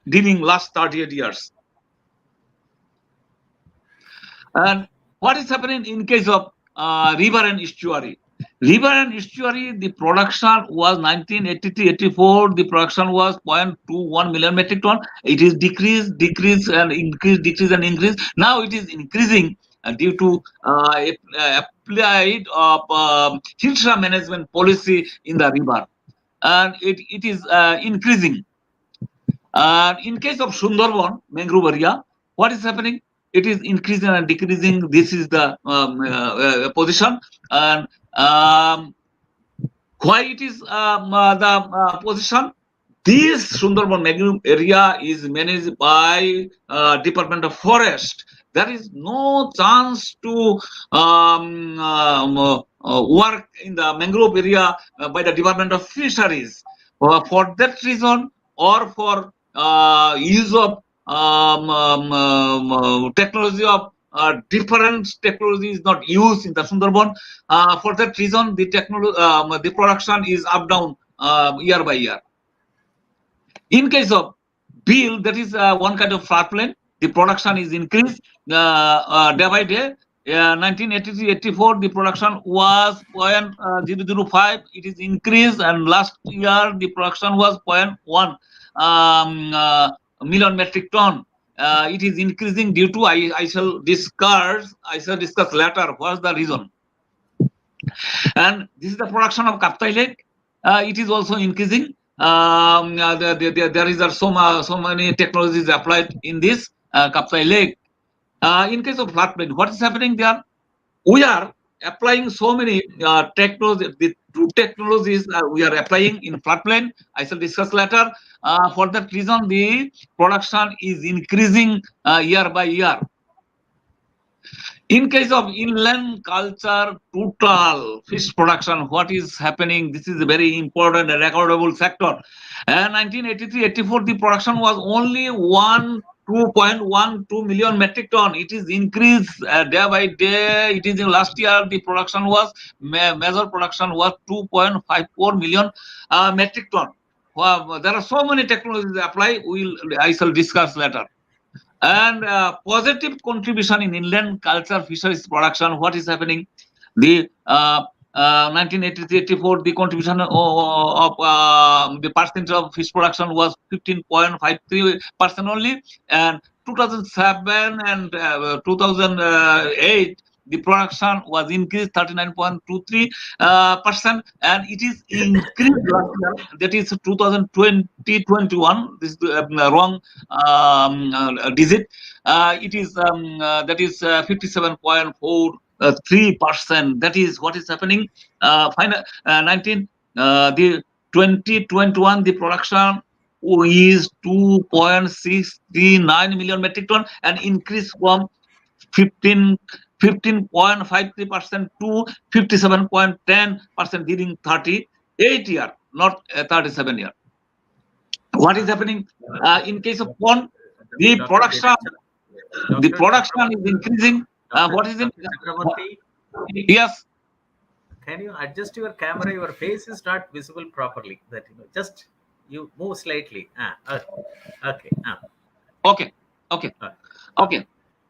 during last 38 years. And what is happening in case of river and estuary? River and estuary, the production was 1983-84. The production was 0.21 million metric ton. It is decreased, and increase, decrease and increase. Now it is increasing due to applied of CIDSA management policy in the river, and it is increasing. In case of Sundarban mangrove area, what is happening? It is increasing and decreasing. This is the position, and why it is the position? This Sundarban mangrove area is managed by Department of Forest. There is no chance to work in the mangrove area by the Department of Fisheries. For that reason, or for use of technology of different technology is not used in the Sundarban. For that reason, the the production is up down year by year. In case of bill, that is one kind of floodplain. The production is increased day by day. 1983-84, the production was 0.005. It is increased, and last year the production was 0.1 million metric ton. It is increasing due to I shall discuss later what's the reason. And this is the production of Kaptai Lake. It is also increasing. There is so many technologies applied in this Kaptai Lake. In case of floodplain, what is happening there? We are applying so many technologies. The two technologies we are applying in floodplain. I shall discuss later. For that reason, the production is increasing year by year. In case of inland culture, total fish production, what is happening? This is a very important and recordable factor. And 1983-84, the production was only 2.12 million metric ton. It is increased day by day. It is in last year, the production was, major production was 2.54 million metric ton. Well, there are so many technologies applied. I shall discuss later. And positive contribution in inland culture fisheries production. What is happening? The 1983-84, the contribution of the percentage of fish production was 15.53% only, and 2007 and 2008 the production was increased 39.23%, and it is increased last year, that is 2020-21. This is wrong digit. It is that is 57.43%. That is what is happening. Final 19 the 2021 the production is 2.639 million metric ton, and increase from 15.53% to 57.10% during 38 year, not 37 year. What is happening in case of pond? The production is increasing. What is it? Yes. Can you adjust your camera? Your face is not visible properly. That just you move slightly. Okay. Okay.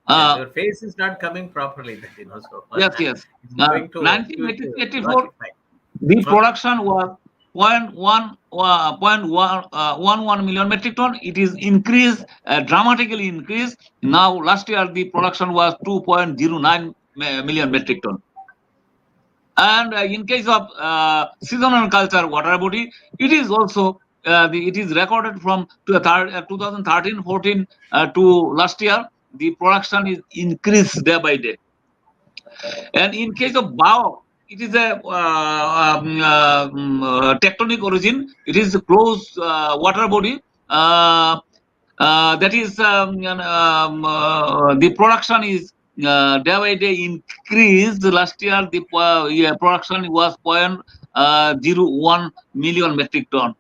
Yes, your face is not coming properly. So, yes. 1984, the production was 0.11 million metric ton. It is increased, dramatically increased. Now, last year the production was 2.09 million metric ton. And in case of seasonal culture water body, it is also it is recorded from 2013-14 to last year. The production is increased day by day. And in case of Bao, it is a tectonic origin. It is a closed water body. That is the production is day by day increased. Last year, the production was 0.01 million metric ton.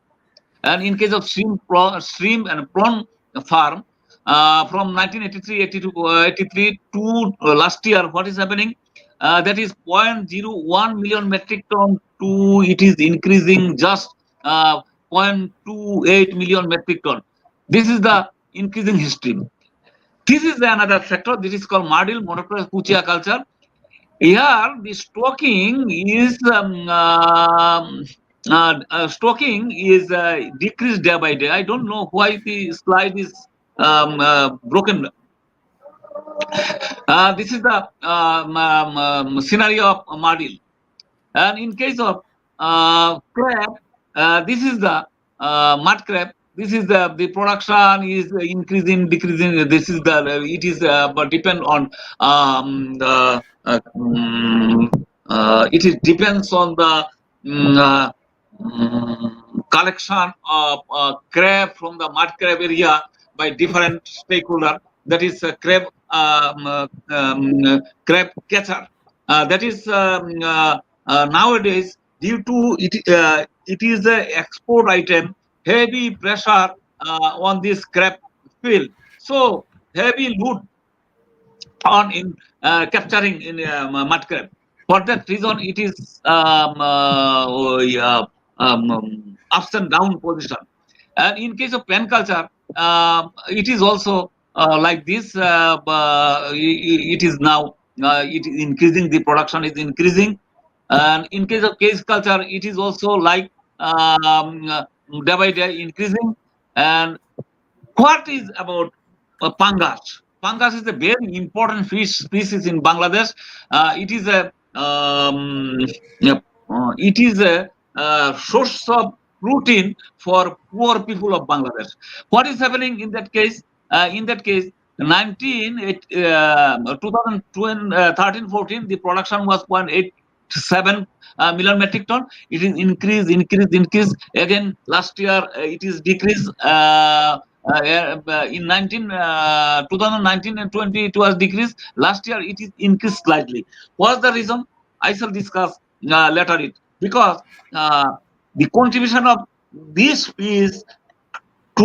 And in case of shrimp and prawn farm, from 1983 to last year, what is happening? That is 0.01 million metric ton to it is increasing just 0.28 million metric ton. This is the increasing history. This is another sector. This is called Madil, Monotrous Puchia culture. Here, the stocking is decreased day by day. I don't know why the slide is broken. This is the scenario of Madil. And in case of crab, this is the mud crab. This is the production is increasing, decreasing. This is the it is but depend on it is depends on the collection of crab from the mud crab area by different stakeholder. That is crab catcher. That is nowadays due to it is a export item, heavy pressure on this crab field, so heavy load on in capturing in mud crab. For that reason, it is ups and down position. And in case of pen culture, it is also like this. It is now it is increasing. The production is increasing. And in case of cage culture, it is also like day by day increasing. And what is about pangas? Pangas is a very important fish species in Bangladesh. It is a yeah, it is a source of protein for poor people of Bangladesh. What is happening in that case? In that case, 2013-14, the production was 0.87 million metric ton. It is increased. Again, last year it is decreased. In 2019 and 20, it was decreased. Last year, it is increased slightly. What's the reason? I shall discuss later it. Because the contribution of this is to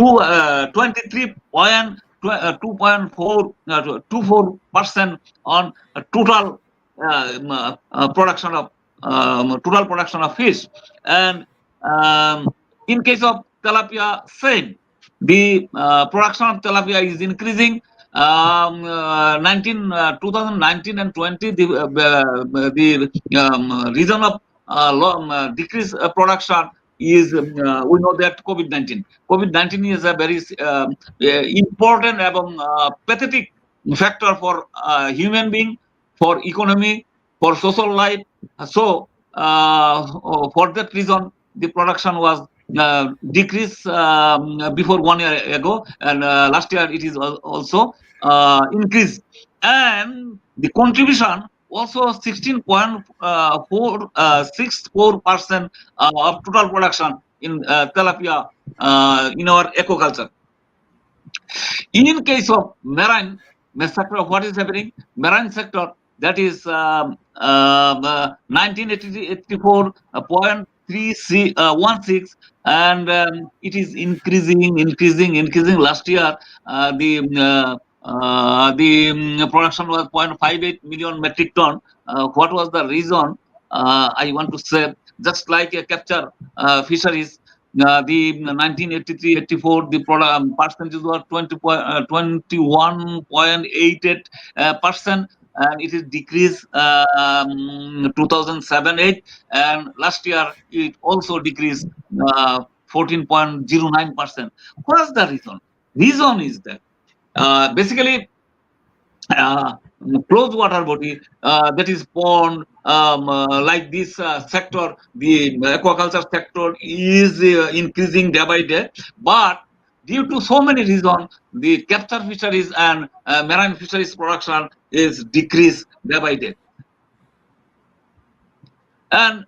23.24% on total production of fish. And in case of tilapia, same. The production of tilapia is increasing. 2019 and 20, the reason of decreased production is we know that COVID-19. COVID-19 is a very important and pathetic factor for human being, for economy, for social life. So for that reason, the production was decreased before 1 year ago, and last year it is also increased. And the contribution also 16.64% of total production in tilapia in our aquaculture. In case of marine sector, what is happening? Marine sector, that is 1984.316, and it is increasing. Last year, the production was 0.58 million metric ton. What was the reason? I want to say, just like a capture fisheries, the 1983-84, the percentage was 21.88%, and it is decreased 2007-8, and last year it also decreased 14.09%. What is the reason? Reason is that basically closed water body, that is pond, like this sector, the aquaculture sector is increasing day by day. But due to so many reasons, the capture fisheries and marine fisheries production is decreased day by day. And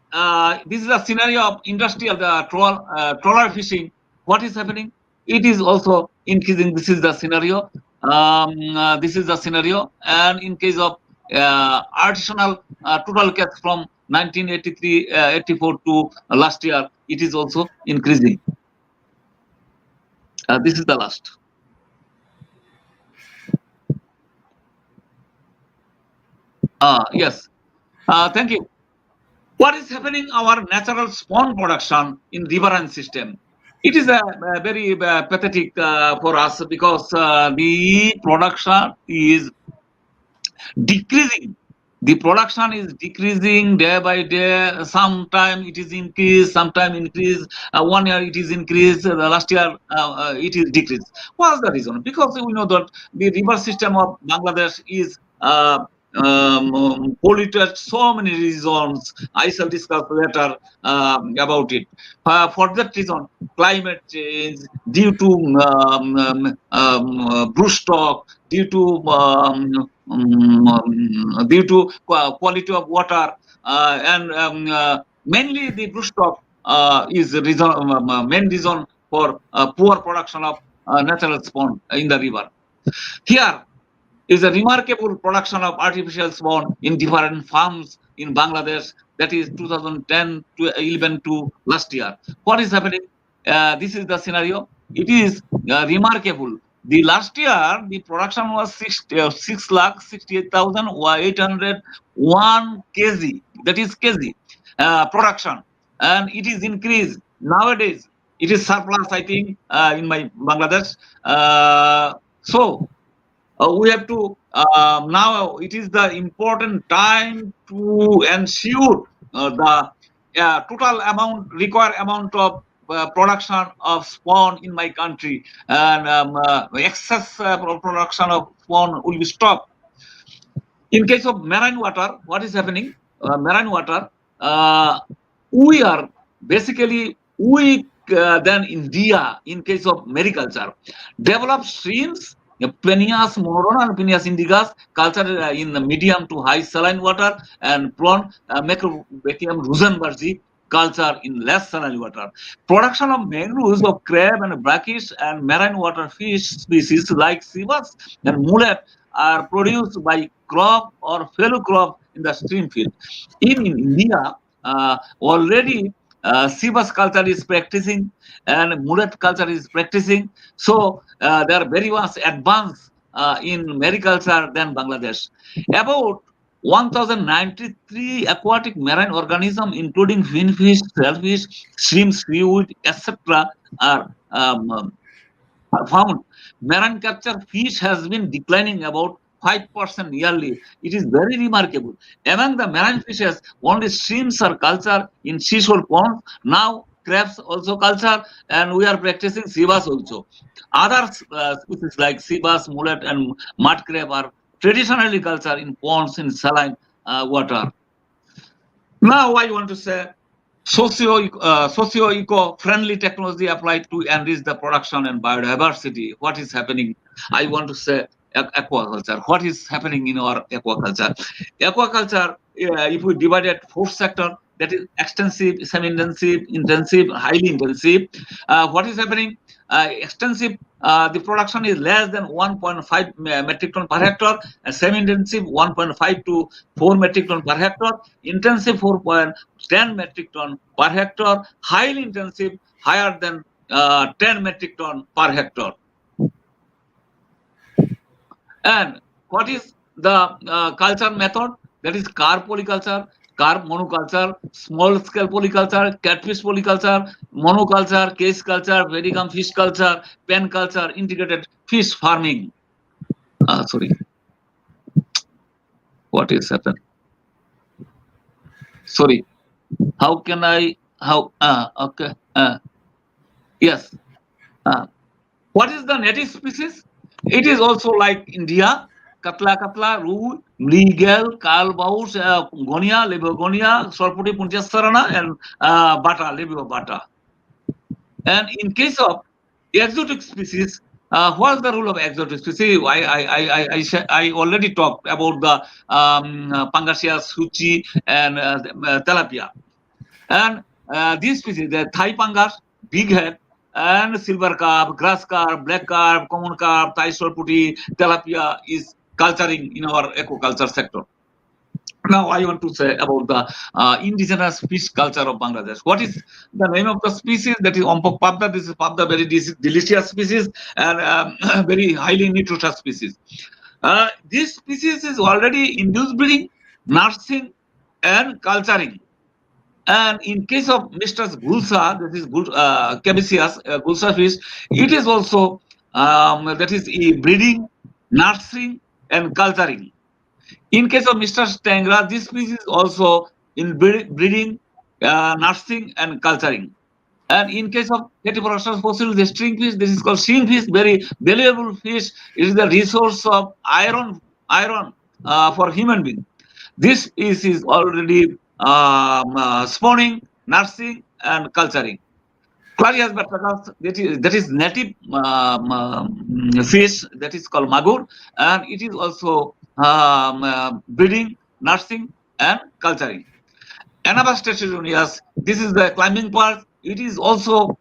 this is a scenario of industrial trawler fishing. What is happening? It is also increasing. This is the scenario. This is the scenario. And in case of artisanal total catch from 1983, 84 to last year, it is also increasing. This is the last. Yes. Thank you. What is happening our natural spawn production in riverine system? It is a very pathetic for us, because the production is decreasing. The production is decreasing day by day. Sometime it is increased, sometime increased. 1 year it is increased. The last year it is decreased. What's the reason? Because we know that the river system of Bangladesh is polluted. So many reasons. I shall discuss later about it. For that reason, climate change, due to bush stock, due to quality of water, and mainly the bush stock is the reason, main reason for poor production of natural spawn in the river. Here is a remarkable production of artificial spawn in different farms in Bangladesh. That is 2010 to 11 to last year. What is happening? This is the scenario. It is remarkable. The last year, the production was 6,68,801 kg. That is kg production, and it is increased nowadays. It is surplus, I think, in my Bangladesh. So we have to now it is the important time to ensure the total amount required amount of production of spawn in my country, and excess production of spawn will be stopped. In case of marine water, what is happening? Marine water, we are basically weak than India in case of mariculture. Developed streams, Peneus moron and Peneus indigas, culture in the medium to high saline water, and prawn Macrobatium rosenbergi culture in less saline water. Production of mangroves of crab and brackish and marine water fish species like sea bass and mullet are produced by crop or fellow crop in the stream field. In India, already sea bass culture is practicing and mullet culture is practicing. So they are very much advanced in mariculture than Bangladesh. About 1093 aquatic marine organisms, including finfish, shellfish, shrimp, seaweed, etc., are found. Marine capture fish has been declining about 5% yearly. It is very remarkable. Among the marine fishes, only shrimps are cultured in seashore ponds. Now crabs also culture, and we are practicing sea bass also. Other species like sea bass, mullet, and mud crab are traditionally cultured in ponds in saline water. Now I want to say socio-eco friendly technology applied to enrich the production and biodiversity. What is happening? I want to say aquaculture. What is happening in our aquaculture? Aquaculture, if we divide it four sector, that is extensive, semi-intensive, intensive, highly intensive. What is happening? Extensive, the production is less than 1.5 metric ton per hectare, and semi-intensive 1.5 to 4 metric ton per hectare, intensive 4.10 metric ton per hectare, highly intensive higher than 10 metric ton per hectare. And what is the culture method? That is carp polyculture, carp monoculture, small scale polyculture, catfish polyculture, monoculture, case culture, verticum fish culture, pen culture, integrated fish farming. Sorry, what is happened? Sorry, how can I? How? Okay. Yes. What is the native species? It is also like India, katla, roo, mrigel, kalbaus, gonia, lebegonia, sorpoti puntiasarana, and bata, lebio bata. And in case of exotic species, what's the role of exotic species? I already talked about the Pangasia, Suchi, and Tilapia. And these species, the Thai Pangas, big head, and silver carp, grass carp, black carp, common carp, Thai sorputi, Tilapia is culturing in our aquaculture sector. Now I want to say about the indigenous fish culture of Bangladesh. What is the name of the species? That is Ompok Pabda. This is Pabda, very delicious species and very highly nutritious species. This species is already induced breeding, nursing, and culturing. And in case of Mr. Gulsa, that is Cabecius, Gulsa fish, it is also that is breeding, nursing, and culturing. In case of Mr. Stangra, this species is also in breeding, nursing, and culturing. And in case of Catiporosaurus fossils, the stringfish, this is called stringfish, very valuable fish. It is the resource of iron for human being. This is already spawning, nursing, and culturing. Clarias batragas, that is native fish, that is called magur, and it is also breeding, nursing, and culturing. Anabas tetragonias, this is the climbing part. It is also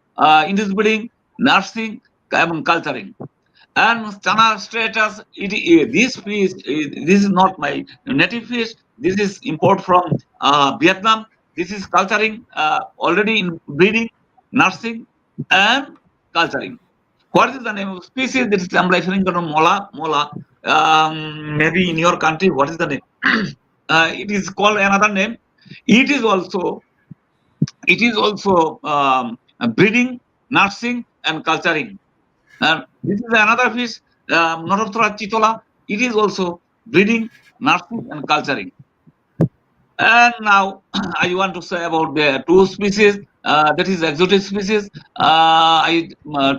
induced breeding, nursing, and culturing. And Chana stratus, this fish, this is not my native fish. This is import from Vietnam. This is culturing, already in breeding, nursing, and culturing. What is the name of species? This is, I'm referring to mola. Maybe in your country, what is the name? It is called another name. It is also breeding, nursing, and culturing. And this is another fish, Notothora chitola. It is also breeding, nursing, and culturing. And now I want to say about the two species, that is exotic species. I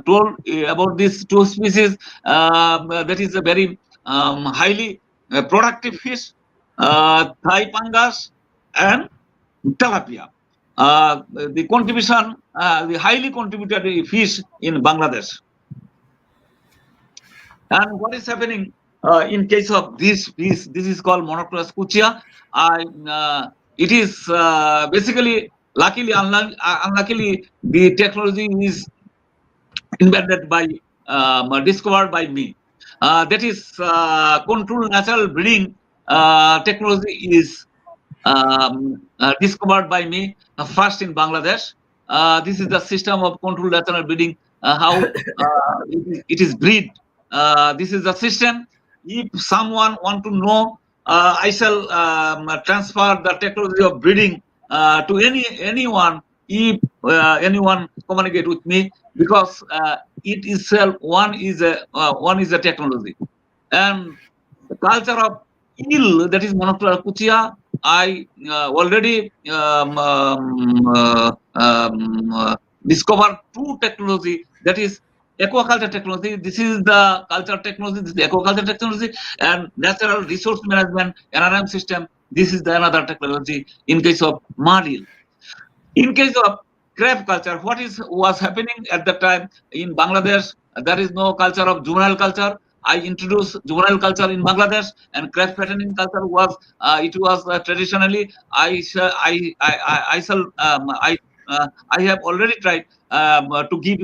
told about these two species. That is a very highly productive fish, Thai Pangas and Tilapia. The contribution, the highly contributory fish in Bangladesh. And what is happening in case of this fish? This is called Monoclus cuchia. It is basically, luckily, unluckily, the technology is invented by, discovered by me. That is controlled natural breeding technology is discovered by me first in Bangladesh. This is the system of controlled natural breeding, how it is breed. This is the system. If someone want to know, I shall transfer the technology of breeding to anyone. If anyone communicate with me, because it itself one is a technology, and the culture of eel, that is Monotrella cuchia. I already discovered two technology, that is aquaculture technology. This is the culture technology, this is the aquaculture technology, and natural resource management NRM system. This is the another technology in case of mud eel. In case of crab culture, what was happening at the time in Bangladesh? There is no culture of juvenile culture. I introduced juvenile culture in Bangladesh, and crab fattening culture was traditionally. I have already tried to give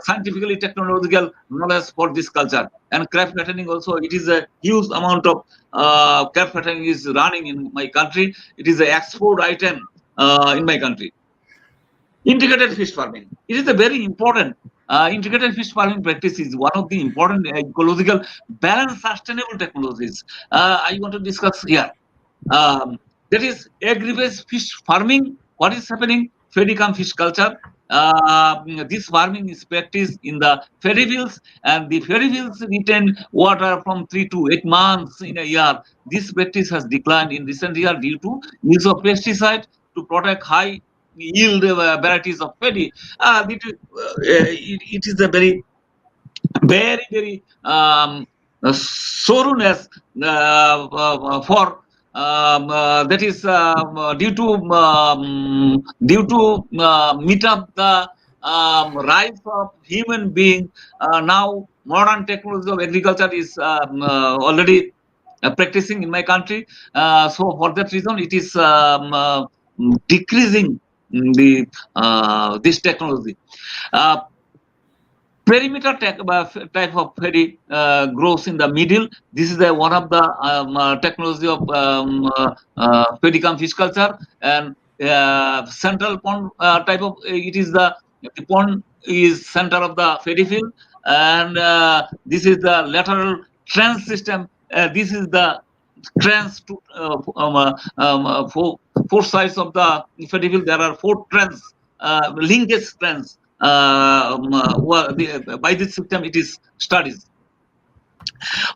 scientifically technological knowledge for this culture. And crab fattening also, it is a huge amount of crab fattening is running in my country. It is an export item in my country. Integrated fish farming. It is a very important. Integrated fish farming practice is one of the important ecological balanced sustainable technologies. I want to discuss here. That is agri-based fish farming. What is happening? Fedicam fish culture. This farming is practiced in the ferry fields, and the ferry fields retain water from 3 to 8 months in a year. This practice has declined in recent years due to use of pesticide to protect high yield varieties of paddy. It is a very soreness for that is due to meet up the rise of human being. Now modern technology of agriculture is already practicing in my country. So for that reason, it is decreasing the this technology. Uh, Perimeter type of ferry grows in the middle. This is one of the technology of ferry cum fish culture, and central pond type of it is the pond is center of the ferry field, and this is the lateral trench system. This is the trends to four sides of the ferry field. There are four trends, linkage trends. By this system, it is studies.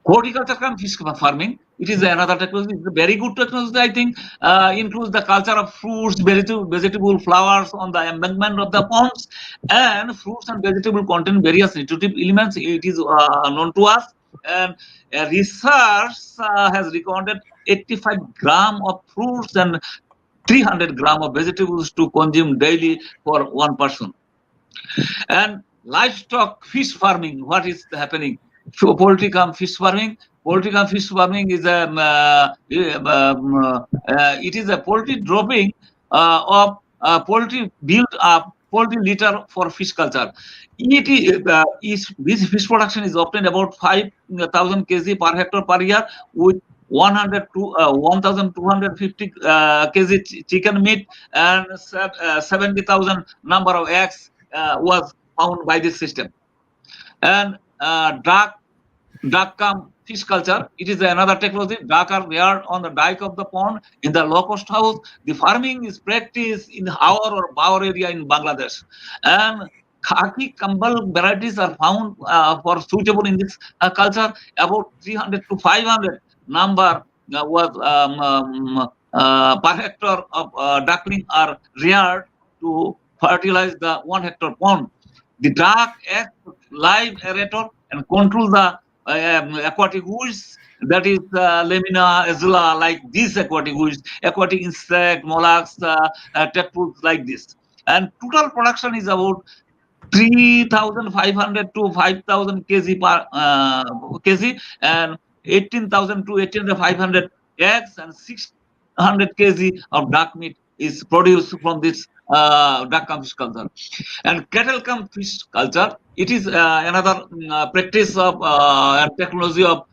Horticulture cum fish farming. It is another technology. It's a very good technology. I think includes the culture of fruits, vegetable flowers on the embankment of the ponds, and fruits and vegetable contain various nutritive elements. It is known to us, and research has recorded 85 gram of fruits and 300 gram of vegetables to consume daily for one person. And livestock fish farming, what is happening? So poultry cum fish farming. Poultry cum fish farming is it is a poultry dropping of poultry built up poultry litter for fish culture. This fish production is obtained about 5,000 kg per hectare per year, with 100 to 1,250 kg chicken meat, and 70,000 number of eggs was found by this system. And duck cum fish culture, it is another technology. Duck are reared on the dike of the pond in the low-cost house. The farming is practiced in Hawar or Baur area in Bangladesh, and khaki kambal varieties are found for suitable in this culture. About 300 to 500 number was per hectare of duckling are reared to fertilize the 1 hectare pond. The duck acts live aerator and control the aquatic weeds, that is lamina, azula, like these aquatic weeds, aquatic insect, mollusks, tadpoles like this. And total production is about 3,500 to 5,000 kg per kg, and 18,000 to 18,500 eggs, and 600 kg of duck meat is produced from this duck cum fish culture. And cattle cum fish culture, it is another practice of and technology of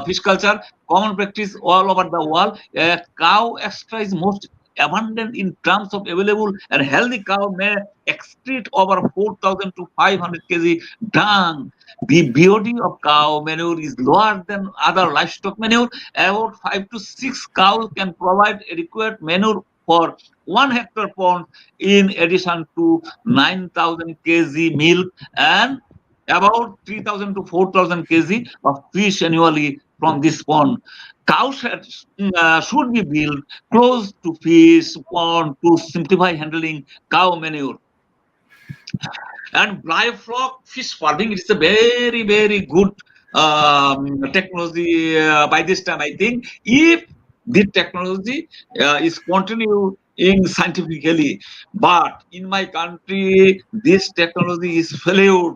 fish culture, common practice all over the world. A cow extra is most abundant in terms of available, and healthy cow may excrete over 4,000 to 500 kg dung. The BOD of cow manure is lower than other livestock manure. About 5 to 6 cows can provide adequate manure for 1 hectare pond, in addition to 9,000 kg milk and about 3,000 to 4,000 kg of fish annually from this pond. Cow sheds should be built close to fish pond to simplify handling cow manure. And biofuel fish farming, it's a very, very good technology by this time, I think. If the technology is continuing scientifically, but in my country, this technology is failure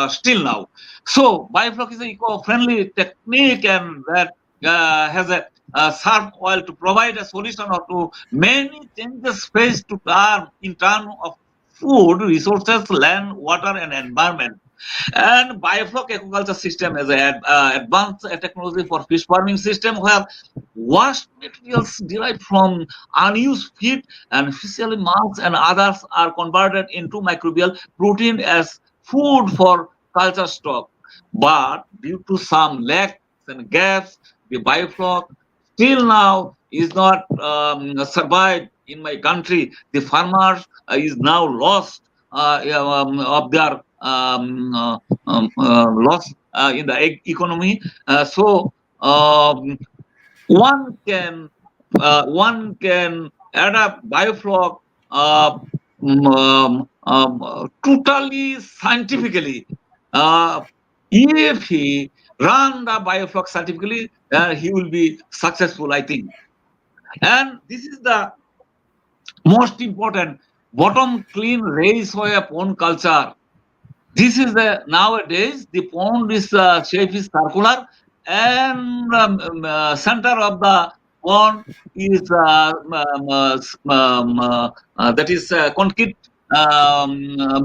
still now. So biofuel is an eco-friendly technique, and that has a surf oil to provide a solution or to many changes faced to term in terms of food, resources, land, water, and environment. And biofuel aquaculture system is an advanced technology for fish farming system, where waste materials derived from unused feed and fishery mass and others are converted into microbial protein as food for culture stock. But due to some lacks and gaps, the biofuel still now is not survived in my country. The farmers is now lost of their loss in the economy. So one can adapt biofuel totally scientifically, if he run the biofuel scientifically, he will be successful, I think. And this is the most important bottom clean race soya pond culture. This is the nowadays the pond is shape is circular, and center of the pond is that is concrete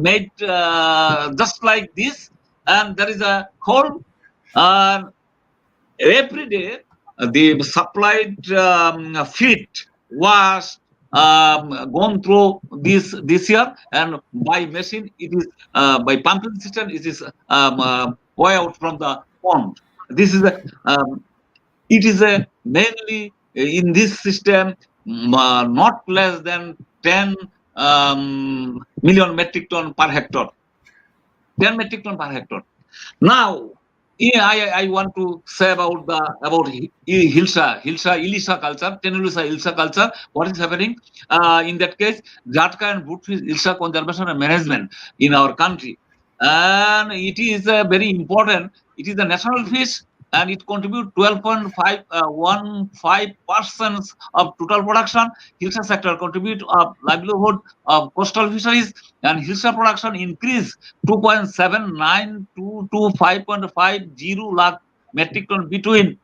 made just like this, and there is a hole. And every day the supplied feed was gone through this year, and by machine it is by pumping system it is way out from the pond. This is a it is a mainly in this system not less than 10 million metric ton per hectare. 10 metric ton per hectare. Now, yeah, I want to say about Hilsa culture, Tenulusa Hilsa culture. What is happening in that case? Jatka and Brutfish Hilsa conservation and management in our country, and it is very important. It is a national fish, and it contributes 12.15% of total production. Hilsa sector contribute of livelihood of coastal fisheries, and Hilsa production increase 2.79 to 5.50 lakh metric ton between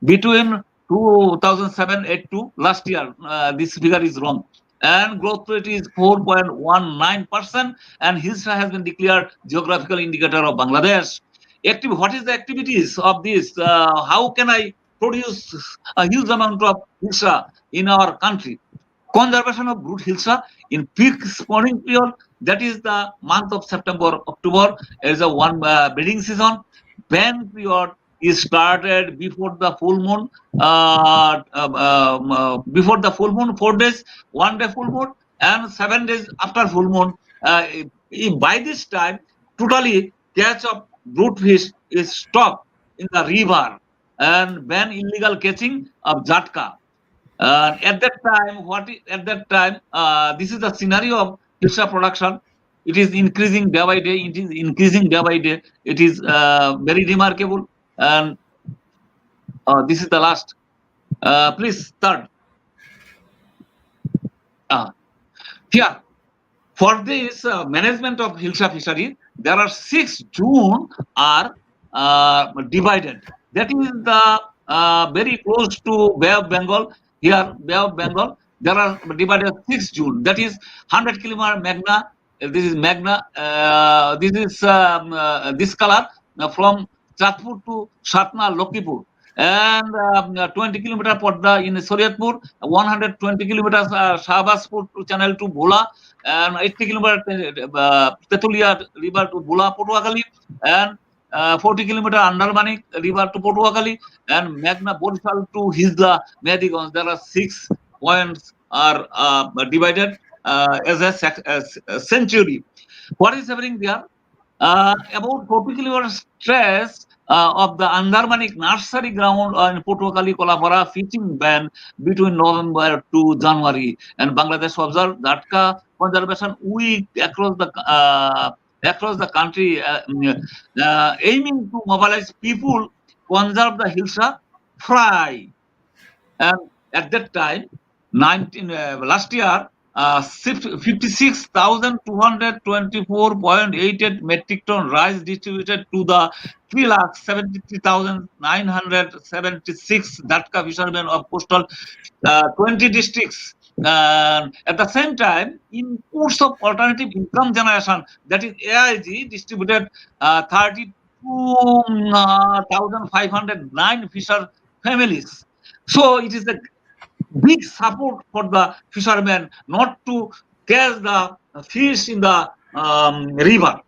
2007-8 to last year. This figure is wrong. And growth rate is 4.19%. And Hilsa has been declared geographical indicator of Bangladesh. What is the activities of this? How can I produce a huge amount of Hilsa in our country? Conservation of brood Hilsa in peak spawning period, that is the month of September, October, is a one breeding season. Ban period is started before the full moon, before the full moon, 4 days, 1 day full moon, and 7 days after full moon. By this time, totally catch of brood fish is stopped in the river, and ban illegal catching of Jatka. At that time, this is the scenario of Hilsa production. It is increasing day by day. It is increasing day by day. It is very remarkable. And this is the last. Please third. Here, for this management of Hilsa fishery, there are 6 June are divided. That is the very close to Bay of Bengal. Here, Bay of Bengal, there are divided 6 June. That is 100 kilometer Magna. This is Magna. This is this color from Chatpur to Satna Lokipur. And 20 kilometer Podda in Soriatpur, 120 kilometers Shahbaspur to Channel to Bhola, and 80 kilometer Tetulia river to Bhola, Potuakali, and 40 kilometer Andarmani river to Potuakali, and Magna Borisal to Hisla Medigons. There are 6 points are divided as a century. What is happening there? About 40 kilometer stress of the Andarmanic nursery ground in Potuakali, Kolapara fishing ban between November to January, and Bangladesh observed Datka conservation week across the country, aiming to mobilize people conserve the Hilsa fry. And at that time, last year, 56,224.88 metric ton rice distributed to the 3,73,976 Datka fishermen of coastal 20 districts. At the same time, inputs of alternative income generation, that is AIG, distributed 32,509 fisher families. So it is a big support for the fishermen not to catch the fish in the river.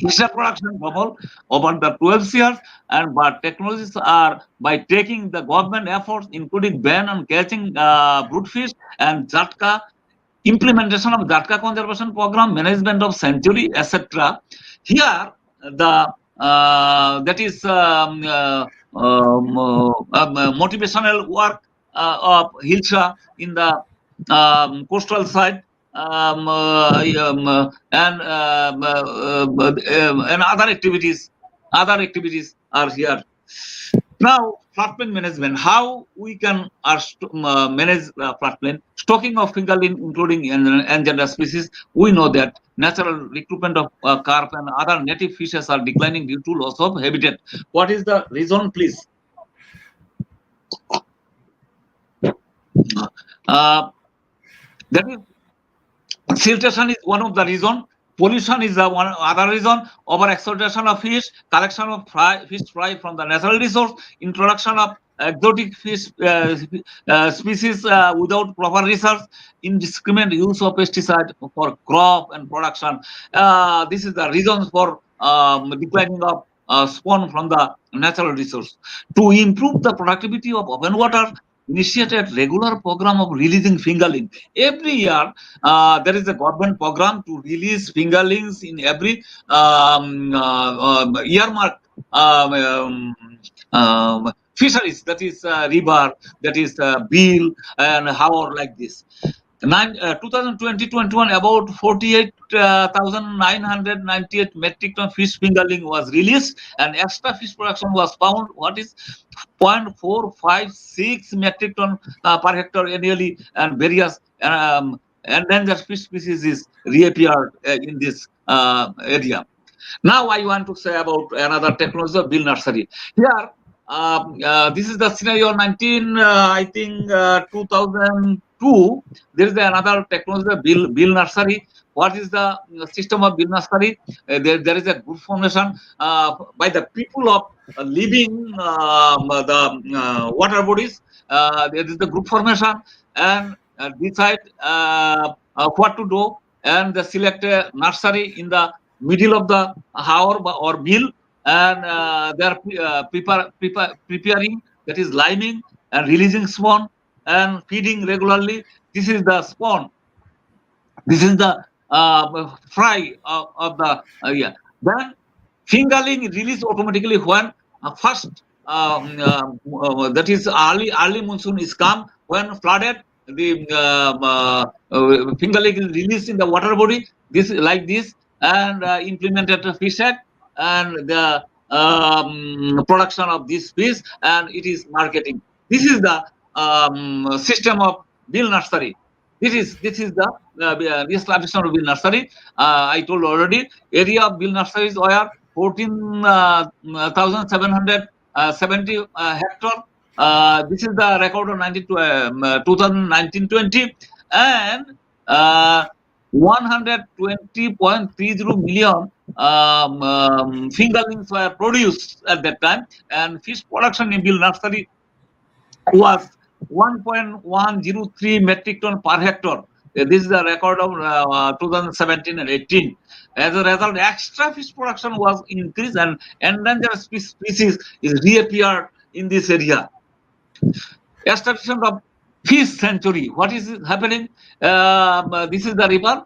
Fisher production bubble over the 12 years, and but technologies are by taking the government efforts, including ban on catching brood fish and Jatka, implementation of Jatka conservation program, management of century, etc. Here, the that is motivational work of Hilsa in the coastal side, and other activities. are here. Now, floodplain management. How we can manage floodplain? Stocking of fingerling, including endangered species. We know that natural recruitment of carp and other native fishes are declining due to loss of habitat. What is the reason, please? That is, siltation is one of the reason. Pollution is the one other reason. Over exploitation of fish, collection of fish fry from the natural resource, introduction of exotic fish species without proper research, indiscriminate use of pesticide for crop and production. This is the reason for declining of spawn from the natural resource. To improve the productivity of open water, initiated regular program of releasing fingerling. Every year, there is a government program to release fingerlings in every earmark fisheries, that is river, that is bill, and how like this. 2020-21, about 48,998 metric ton fish fingerling was released, and extra fish production was found. What is 0.456 metric ton per hectare annually, and various endangered fish species is reappeared in this area. Now I want to say about another technology of bill nursery. Here, this is the scenario 2002. There is another technology, bill nursery. What is the system of bill nursery? There is a group formation by the people of living the water bodies. There is the group formation, and decide what to do, and they select a nursery in the middle of the hour or bill, and they are preparing, that is liming and releasing spawn and feeding regularly. This is the spawn. This is the fry of the yeah. Then fingerling release automatically when first that is early monsoon is come, when flooded, the fingerling is released in the water body. This like this, and implemented a fish egg and the production of this fish, and it is marketing. This is the system of bill nursery. This is the establishment of bill nursery. I told already, area of bill nurseries were 14,770 hectare. This is the record of 2019-20, and 120.30 million fingerlings were produced at that time, and fish production in bill nursery was 1.103 metric ton per hectare. This is the record of 2017 and 18. As a result, extra fish production was increased, and endangered species is reappeared in this area. Establishment of fish sanctuary. What is happening? This is the river.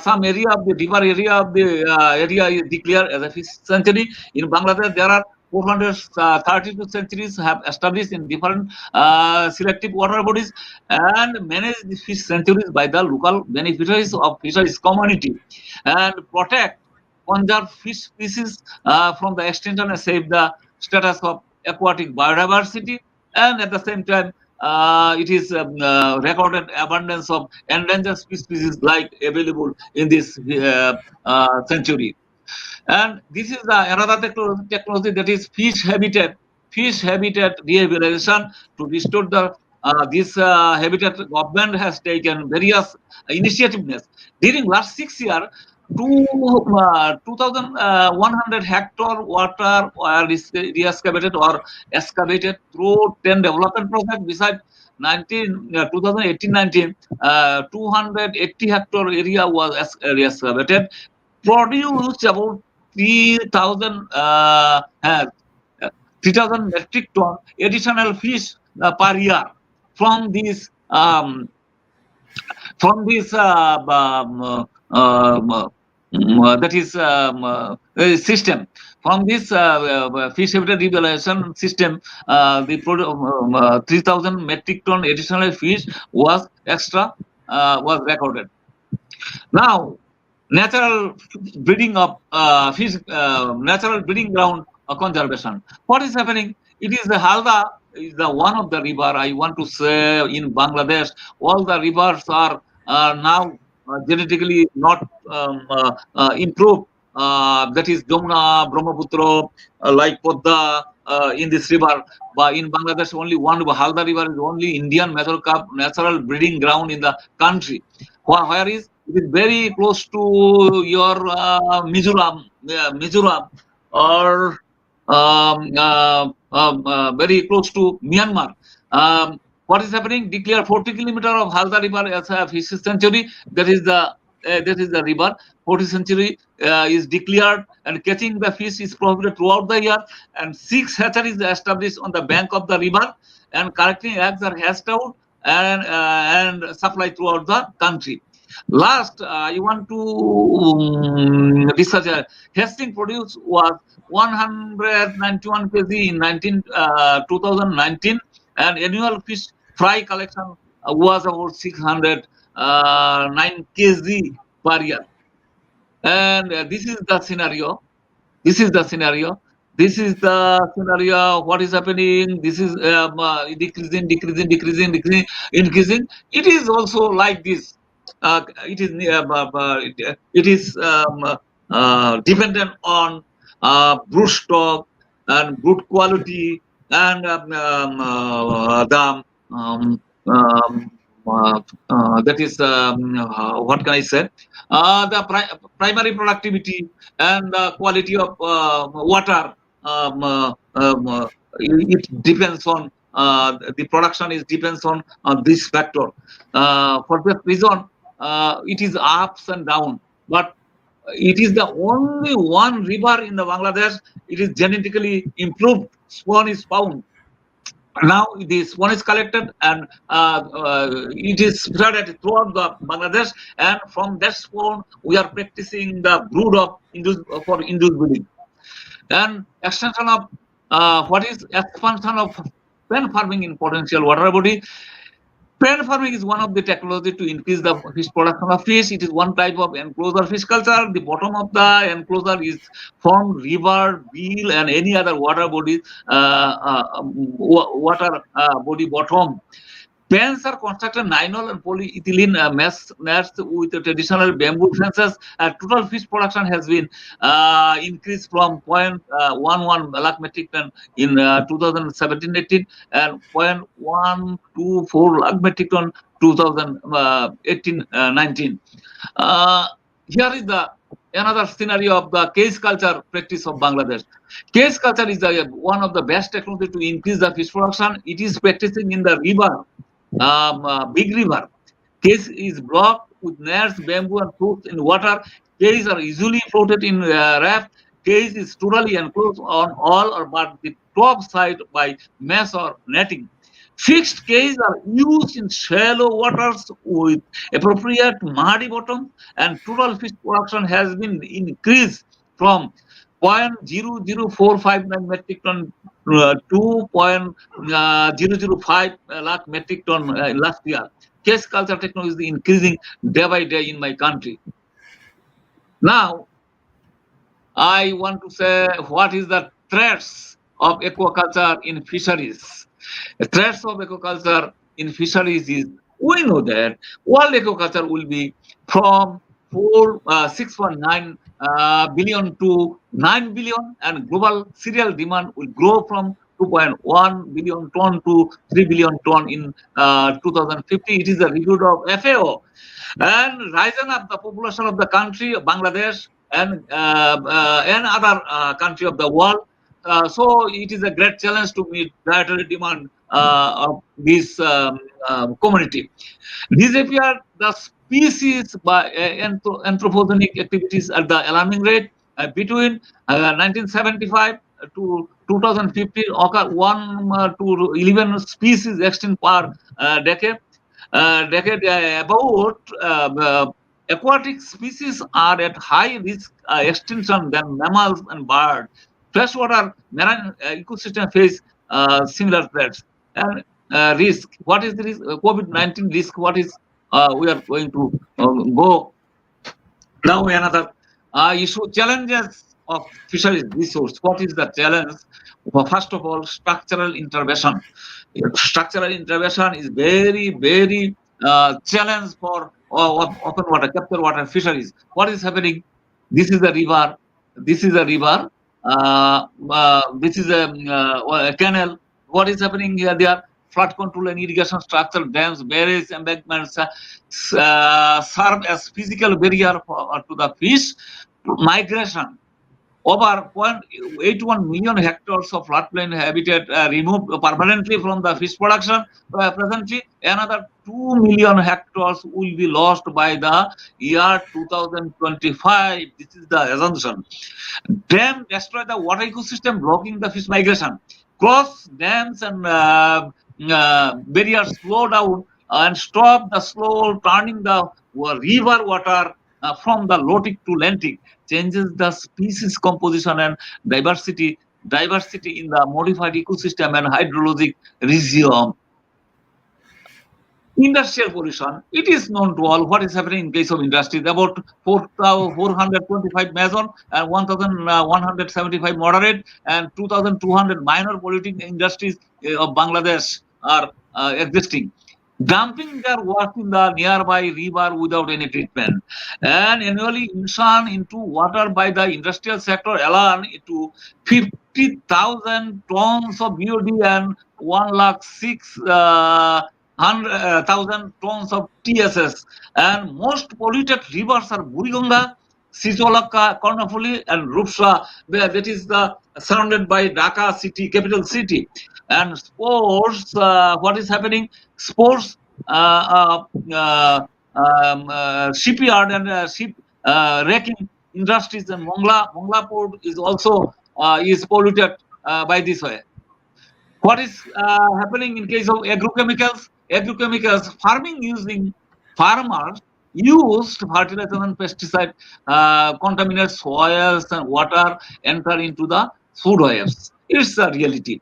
Some area of the river area of the area is declared as a fish sanctuary. In Bangladesh, there are 432 sanctuaries have established in different selective water bodies, and manage the fish sanctuaries by the local beneficiaries of fisheries community, and protect conserve fish species from the extinction and save the status of aquatic biodiversity. And at the same time, it is recorded abundance of endangered species like available in this century. And this is another technology, that is fish habitat rehabilitation. To restore the this habitat, government has taken various initiatives. During last 6 years, 2,100 hectare water were re-excavated or excavated through 10 development projects. Besides 2018-19, 280 hectare area was re-excavated, produced about 3,000 metric ton additional fish per year from this that is system. From this fish habitat rehabilitation system, the 3,000 metric ton additional fish was recorded. Now, natural breeding of fish, natural breeding ground conservation. What is happening? It is the Halda is the one of the river. I want to say in Bangladesh, all the rivers are now genetically not improved. That is Jamuna, Brahmaputra, like Podda in this river. But in Bangladesh, only one Halda river is only Indian natural breeding ground in the country. Where is it is very close to your Mizoram or very close to Myanmar. What is happening? Declare 40 kilometer of Halda River as a fish sanctuary. That is the river. 40 century is declared, and catching the fish is prohibited throughout the year. And 6 hatcheries are established on the bank of the river, and collecting eggs are hatched out and supplied throughout the country. Last, I want to research. Hasting produce was 191 kg in 2019, and annual fish fry collection was about 609 kg per year. And this is the scenario. This is the scenario. This is the scenario. What is happening? This is increasing. It is also like this. It is dependent on brood stock and brood quality and the that is what can I say? Primary productivity and the quality of water. It depends on the production. Is depends on this factor. For that reason, it is ups and down. But it is the only one river in the Bangladesh. It is genetically improved. Swan is found. Now this one is collected and it is spread throughout the Bangladesh, and from that spawn we are practicing the brood of for induced breeding and extension of what is expansion of pen farming in potential water body. Pen farming is one of the technology to increase the fish production of fish. It is one type of enclosure fish culture. The bottom of the enclosure is from river, bill, and any other water body, water body bottom. Pens are constructed nylon and polyethylene mesh nets with the traditional bamboo fences. Total fish production has been increased from 0.11 lakh metric ton in 2017-18 and 0.124 lakh metric ton 2018-19. Here is the another scenario of the cage culture practice of Bangladesh. Cage culture is one of the best technology to increase the fish production. It is practicing in the river. Big river. Cage is blocked with nets, bamboo, and fruits in water. Cages are usually floated in raft. Cage is totally enclosed on all or but the top side by mesh or netting. Fixed cages are used in shallow waters with appropriate muddy bottom, and total fish production has been increased from 0.00459 metric ton to 0.005 lakh metric ton last year. Case culture technology is increasing day by day in my country. Now, I want to say what is the threats of aquaculture in fisheries. The threats of aquaculture in fisheries is we know that world aquaculture will be from 6.9 billion to 9 billion, and global cereal demand will grow from 2.1 billion ton to 3 billion ton in 2050. It is a review of FAO. And rising up the population of the country, Bangladesh, and other country of the world. So it is a great challenge to meet dietary demand of this community. Disappear the species by anthropogenic activities at the alarming rate. Between 1975 to 2015, occur 1 to 11 species extinct per decade. About aquatic species are at high risk extinction than mammals and birds. Freshwater marine ecosystem face similar threats and risk. What is the risk? COVID-19 risk. What is we are going to go now? Another issue challenges of fisheries resource. What is the challenge? Well, first of all, structural intervention. Structural intervention is very challenge for open water, capture water fisheries. What is happening? This is a river. This is a river. This is a canal. What is happening here? There flood control and irrigation structure, dams, barrages, embankments serve as physical barrier to the fish migration. Over 0.81 million hectares of floodplain habitat removed permanently from the fish production. Presently, another 2 million hectares will be lost by the year 2025. This is the assumption. Dam destroy the water ecosystem, blocking the fish migration. Cross dams and barriers slow down and stop the slow turning the river water from the lotic to lentic, changes the species composition and diversity in the modified ecosystem and hydrologic regime. Industrial pollution, it is known to all what is happening in case of industries. About 425 major and 1,175 moderate and 2,200 minor polluting industries of Bangladesh are existing. Dumping their waste in the nearby river without any treatment, and annually emission into water by the industrial sector alone to 50,000 tons of BOD and 1,06,000 tons of TSS. And most polluted rivers are Buriganga, Sicholaka, Kornafuli, and Rupsa, where that is the surrounded by Dhaka city, capital city. And sports, what is happening? Sports, shipyard and ship wrecking industries and Mongla port is also is polluted by this way. What is happening in case of agrochemicals? Agrochemicals, farmers used fertilizer and pesticide contaminate soils and water enter into the food webs. It's a reality.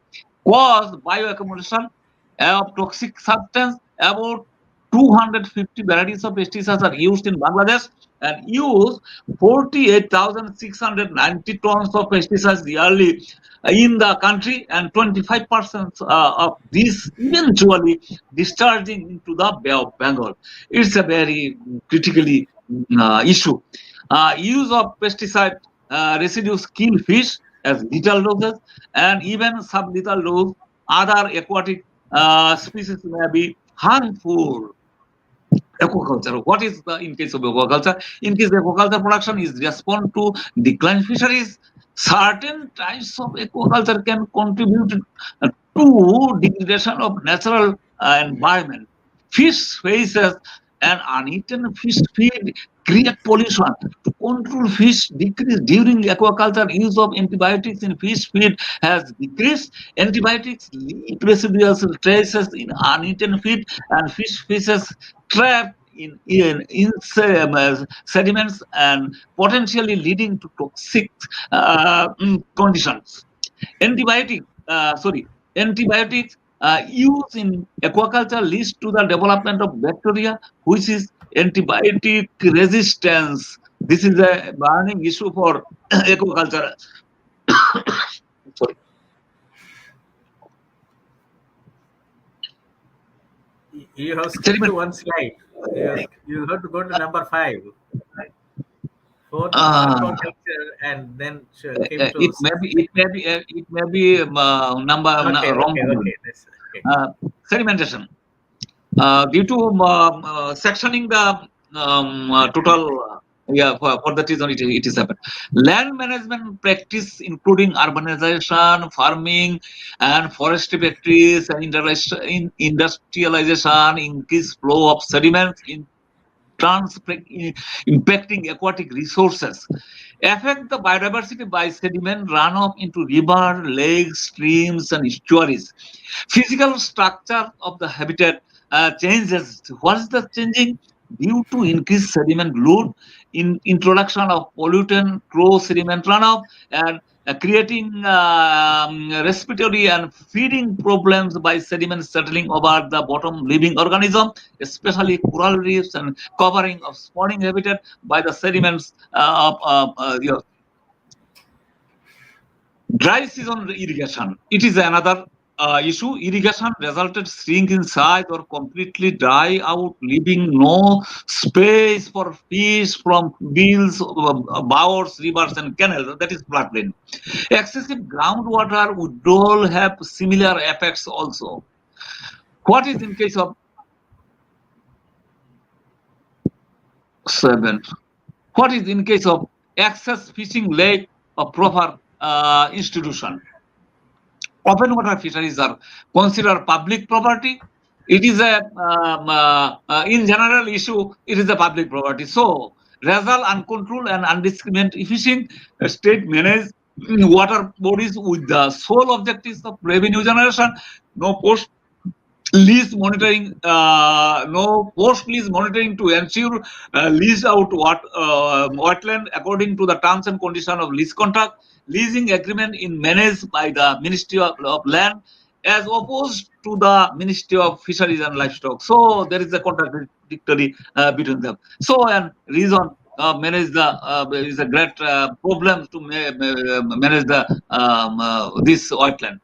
Cause bioaccumulation of toxic substance. About 250 varieties of pesticides are used in Bangladesh and use 48,690 tons of pesticides yearly in the country, and 25% of this eventually discharging into the Bay of Bengal. It's a very critically issue. Use of pesticide residues kill fish as lethal doses, and even sublethal dose. Other aquatic species may be harmful. Aquaculture. What is the in case of aquaculture? In case of aquaculture production is respond to decline fisheries. Certain types of aquaculture can contribute to degradation of natural environment. Fish faces and uneaten fish feed create pollution. To control fish decrease during aquaculture, use of antibiotics in fish feed has decreased. Antibiotics leave residual traces in uneaten feed, and fish faces trapped in sediments and potentially leading to toxic conditions. Antibiotics used in aquaculture leads to the development of bacteria, which is antibiotic resistance. This is a burning issue for aquaculture. Sorry. You have skipped one slide. You have to go to number 5. Fourth, aquaculture, and then came to. It may be number wrong. Okay. Sedimentation. Due to sectioning the total, for that reason it is happened. Land management practice including urbanization, farming, and forestry practice and industrialization increase flow of sediments in impacting aquatic resources, affect the biodiversity by sediment runoff into river, lakes, streams, and estuaries. Physical structure of the habitat changes. What is the changing? Due to increased sediment load, introduction of pollutant, cross sediment runoff, and creating respiratory and feeding problems by sediments settling over the bottom living organism, especially coral reefs, and covering of spawning habitat by the sediments Dry season irrigation. It is another issue. Irrigation resulted shrink in size or completely dry out, leaving no space for fish from bills, bowers, rivers, and canals. That is floodplain. Excessive groundwater withdrawal have similar effects also. What is in case of 7? What is in case of excess fishing lake or proper institution? Open water fisheries are considered public property. It is a in general issue. It is a public property. So, result uncontrolled and undiscriminated fishing, state manage water bodies with the sole objectives of revenue generation. No post lease monitoring, no post lease monitoring to ensure lease out wetland according to the terms and condition of lease contract. Leasing agreement in managed by the Ministry of Land as opposed to the Ministry of Fisheries and Livestock. So there is a contradictory between them. So and reason manage the is a great problem to manage the this wetland.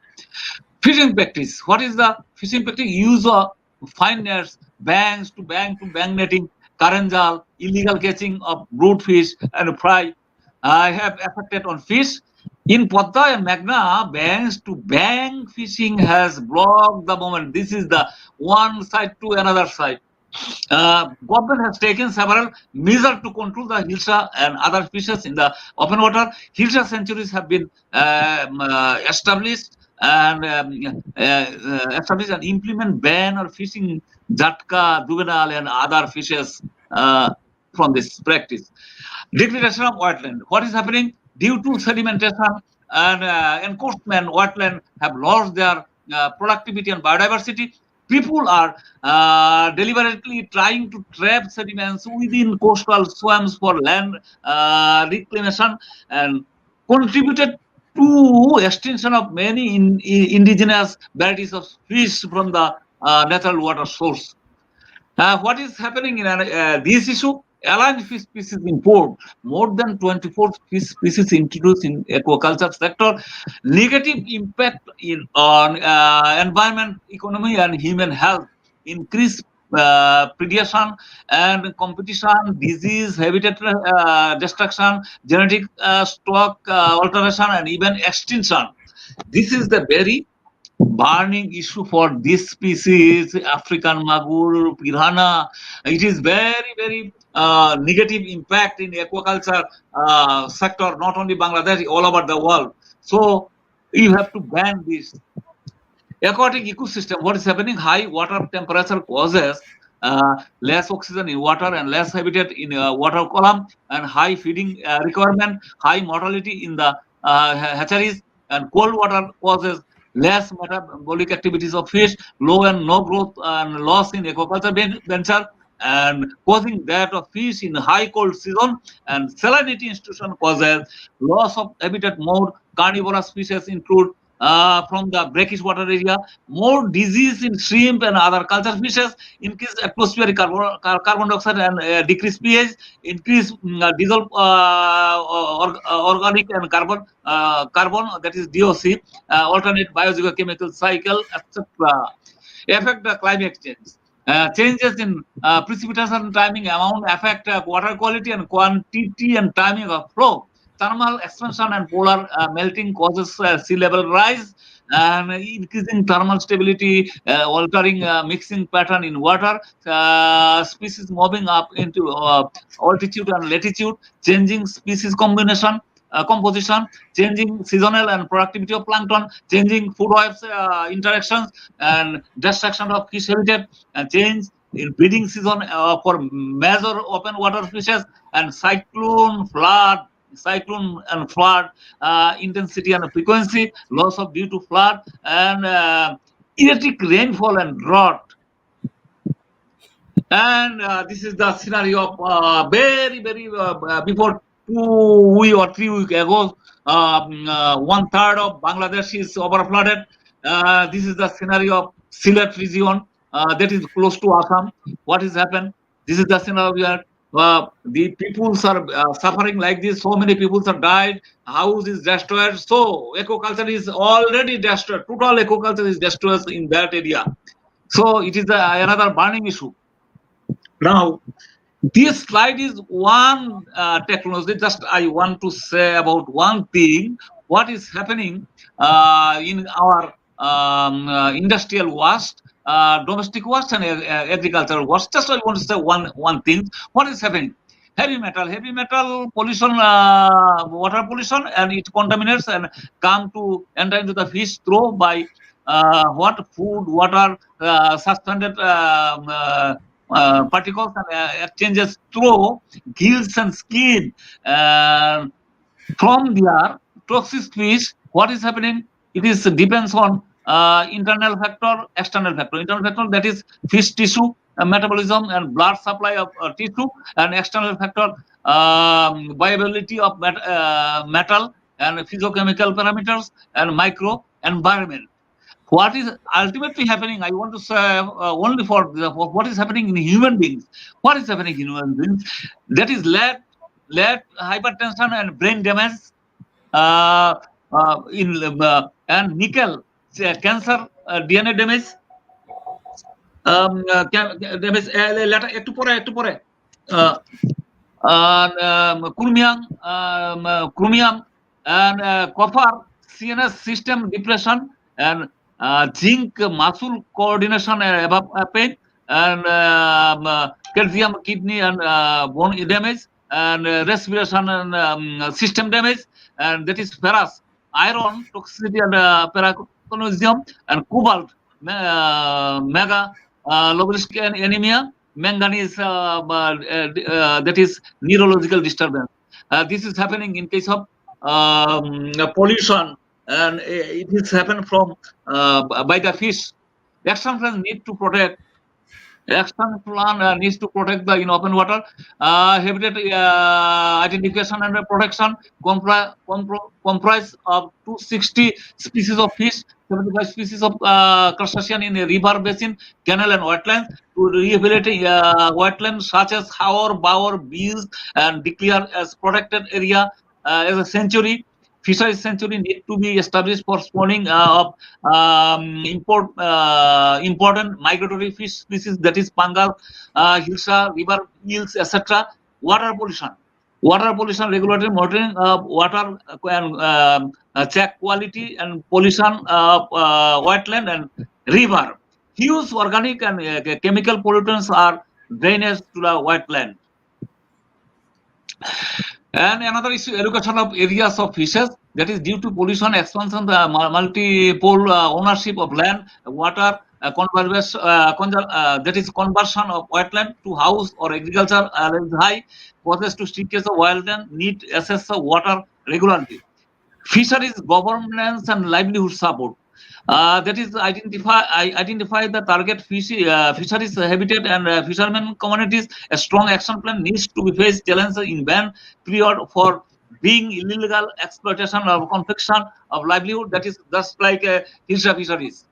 Fishing practice. What is the fishing practice? Use of fine nets, banks to bank netting, karanjal, illegal catching of brood fish and fry have affected on fish. In Podda and Magna, banks to bank fishing has blocked the movement. This is the one side to another side. Government has taken several measures to control the hilsa and other fishes in the open water. Hilsa sanctuaries have been established and establish and implement ban or fishing jatka, juvenile, and other fishes from this practice. Degradation of wetland. What is happening due to sedimentation and encroachment? Wetland have lost their productivity and biodiversity. People are deliberately trying to trap sediments within coastal swamps for land reclamation and contributed to extinction of many indigenous varieties of fish from the natural water source. What is happening in this issue? Allied fish species import, more than 24 fish species introduced in aquaculture sector. Negative impact on environment, economy, and human health. Increased predation and competition, disease, habitat destruction, genetic stock alteration, and even extinction. This is the very burning issue for this species, African magur, piranha. It is very negative impact in aquaculture sector, not only Bangladesh, all over the world. So you have to ban this. Aquatic ecosystem, what is happening? High water temperature causes less oxygen in water and less habitat in water column, and high feeding requirement, high mortality in the hatcheries, and cold water causes less metabolic activities of fish, low and no growth and loss in aquaculture venture, and causing that of fish in high cold season, and salinity institution causes loss of habitat. More carnivorous species include from the brackish water area, more disease in shrimp and other culture fishes, increased atmospheric carbon dioxide and decreased pH, increased dissolved organic and carbon, that is DOC, alternate biogeochemical cycle, etc. Affect the climate change. Changes in precipitation timing amount affect water quality and quantity and timing of flow. Thermal expansion and polar melting causes sea level rise and increasing thermal stability, altering mixing pattern in water, species moving up into altitude and latitude, changing species combination. Composition, changing seasonal and productivity of plankton, changing food webs interactions, and destruction of fish habitat, and change in breeding season for major open water fishes, and cyclone and flood intensity and frequency, loss of due to flood, and erratic rainfall and drought. And this is the scenario of very before 2 weeks or 3 weeks ago, 1/3 of Bangladesh is overflooded. This is the scenario of Sylhet region that is close to Assam. What has happened? This is the scenario here. the peoples are suffering like this. So many peoples are died. House is destroyed. So aquaculture is already destroyed. Total aquaculture is destroyed in that area. So it is another burning issue. Now, this slide is one technology. Just I want to say about one thing. What is happening in our industrial waste, domestic waste, and agricultural waste? Just I want to say one thing. What is happening? Heavy metal pollution, water pollution, and it contaminates and come to enter into the fish through by what food, water, suspended particles and exchanges through gills and skin. From their toxic fish, what is happening? It is depends on internal factor, external factor. Internal factor, that is fish tissue, metabolism and blood supply of tissue, and external factor, viability of metal and physiochemical parameters and micro environment. What is ultimately happening? I want to say only for what is happening in human beings. What is happening in human beings? That is lead hypertension and brain damage, and nickel cancer, DNA damage, damage একটু পরে chromium and copper CNS system depression, and zinc muscle coordination pain, and calcium kidney and bone damage, and respiration and system damage, and that is ferrous iron toxicity and paraconium, and cobalt mega logistic anemia, manganese, that is neurological disturbance. This is happening in case of pollution, and it is happened from by the fish. Action plans need to protect. Action plan needs to protect the in open water habitat identification and protection comprise of 260 species of fish, 75 species of crustacean in a river basin, canal and wetlands, to rehabilitate wetlands such as Haor, Baur, Bees, and declare as protected area as a sanctuary. Fisheries sanctuary need to be established for spawning of important migratory fish species, that is pangal, hilsa, river eels, etc. Water pollution regulatory monitoring of water and check quality and pollution of wetland and river. Huge organic and chemical pollutants are drainage to the wetland. And another issue, education of areas of fishes, that is due to pollution, expansion, the multiple ownership of land, water, that is conversion of wetland to house or agriculture is high, causes to shrinkage of wildland, need access of water regularly. Fisheries governance and livelihood support. That is identify the target fisheries habitat and fishermen communities. A strong action plan needs to be faced challenges in ban period for being illegal exploitation or confliction of livelihood. That is just like fisheries.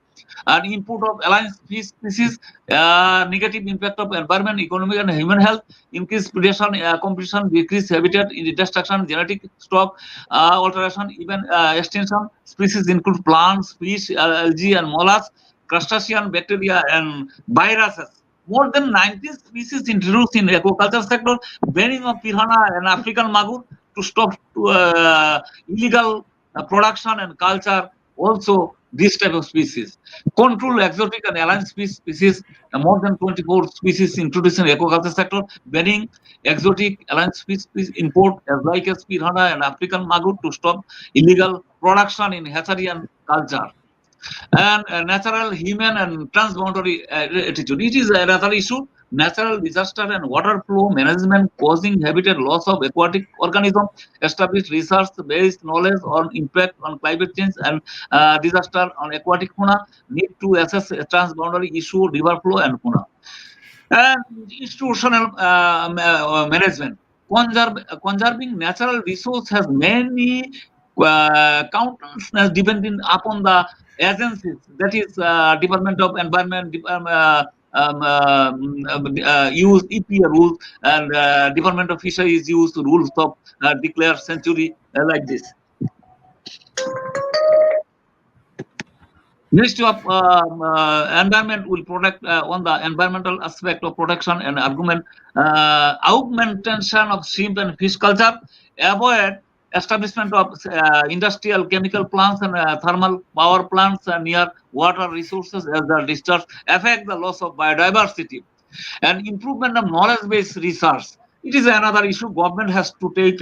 And input of alliance fish species, negative impact of environment, economic and human health, increased predation, competition, decreased habitat, destruction, genetic stock alteration, even extinction. Species include plants, fish, algae and mollusks, crustacean, bacteria and viruses. More than 90 species introduced in aquaculture sector, banning of piranha and African magur to stop illegal production and culture. Also, this type of species. Control exotic and alien species, more than 24 species introduced in aquaculture sector, banning exotic alien species import as like as piranha and African magur to stop illegal production in hatchery and culture. And natural, human and transboundary attitude. It is another issue. Natural disaster and water flow management causing habitat loss of aquatic organisms. Establish research-based knowledge on impact on climate change and disaster on aquatic fauna. Need to assess a transboundary issue, river flow and fauna. And institutional management. Conserving natural resource has many countless depending upon the agencies, that is Department of Environment, use EPA rules, and Department of Fisheries use rules of declare century like this. Ministry of Environment will protect on the environmental aspect of protection and augmentation of shrimp and fish culture, avoid establishment of industrial chemical plants and thermal power plants near water resources as the discharge affect the loss of biodiversity, and improvement of knowledge-based research. It is another issue. Government has to take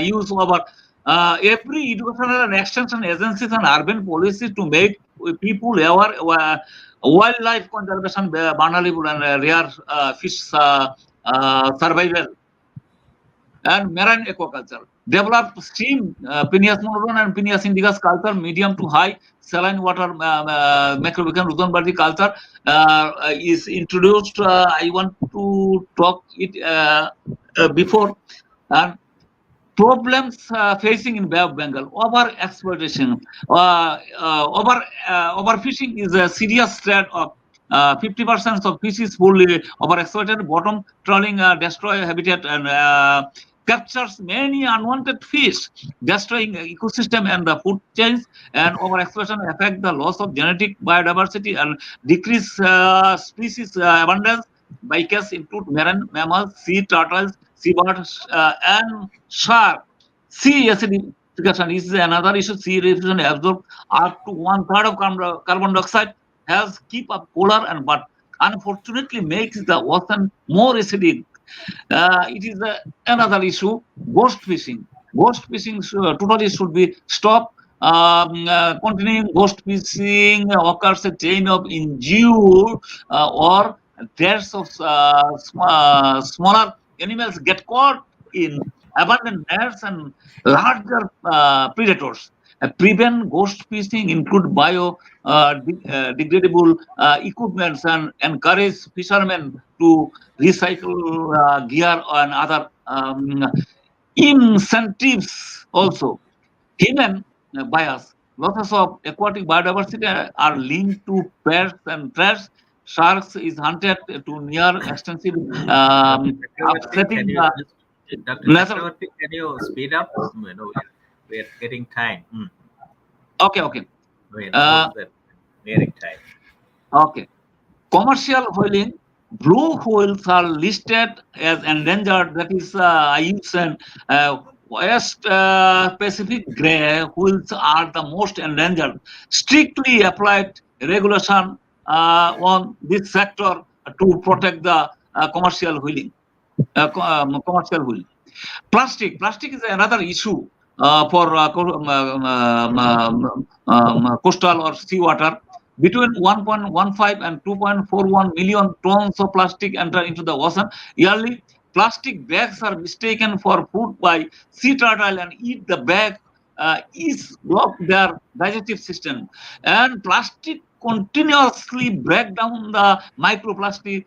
use over every educational and extension agencies and urban policies to make people aware wildlife conservation, vulnerable and rare fish survival, and marine aquaculture. Developed stream Pineus monoton and Pineus indicus culture, medium to high saline water macrobican Ruzonbardi culture is introduced. I want to talk it before. And problems facing in Bay of Bengal: over exploitation, overfishing is a serious threat of 50% of fish is fully overexploited. Bottom trawling destroy habitat and captures many unwanted fish, destroying ecosystem and the food chains. And overexploitation affect the loss of genetic biodiversity and decrease species abundance. Bycatch include marine mammals, sea turtles, seabirds, and shark. Sea acidification is another issue. Sea acidification absorbs up to one-third of carbon dioxide, has keep up polar and but unfortunately makes the ocean more acidic. It is another issue. Ghost fishing. Ghost fishing totally should be stopped. Continuing ghost fishing occurs a chain of injured or deaths of smaller animals get caught in abandoned nets and larger predators. Prevent ghost fishing, include degradable equipments, and encourage fishermen to recycle gear and other incentives. Also, human bias. Losses of aquatic biodiversity are linked to pests and threats. Sharks is hunted to near extensive upsetting Dr. natural. Chakraborty, can you speed up? We're getting time. Okay. We're Uh, nearing time. okay. Commercial whaling, blue whales are listed as endangered. That is, I use West Pacific grey whales are the most endangered. Strictly applied regulation on this sector to protect the commercial whaling. Commercial whaling. Plastic is another issue for coastal or seawater. Between 1.15 and 2.41 million tons of plastic enter into the ocean yearly. Plastic bags are mistaken for food by sea turtle and eat the bag. Is block their digestive system, and plastic continuously break down the microplastic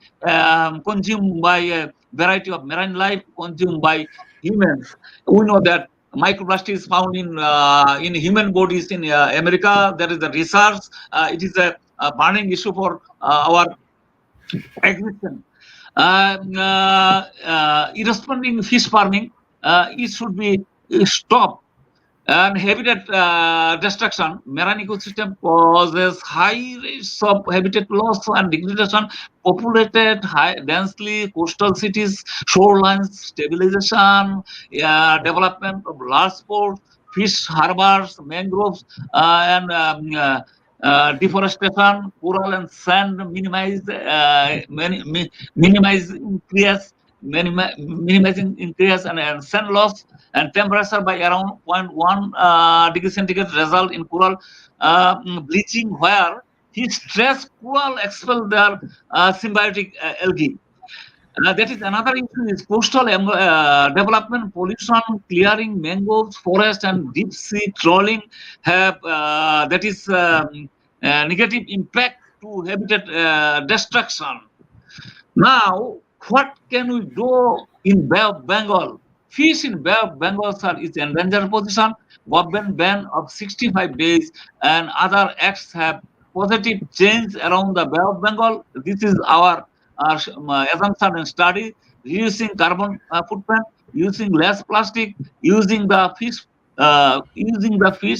consumed by a variety of marine life, consumed by humans. We know that microplastic is found in human bodies in America. There is a research. It is a burning issue for our existence. Irresponsible fish farming, it should be stopped. And habitat destruction, marine ecosystem causes high risks of habitat loss and degradation. Populated, densely coastal cities, shorelines, stabilization, development of large ports, fish harbors, mangroves, and deforestation, coral and sand minimizing increase and sand loss, and temperature by around 0.1 degree centigrade result in coral bleaching, where heat stress coral expel their symbiotic algae. That is another issue is coastal development, pollution, clearing mangroves, forest, and deep sea trawling have that is negative impact to habitat destruction. Now, what can we do in Bay of Bengal? Fish in Bay of Bengal, sir, is endangered position. Government ban of 65 days and other acts have positive change around the Bay of Bengal. This is our assumption and study. Reducing carbon footprint, using less plastic, using the fish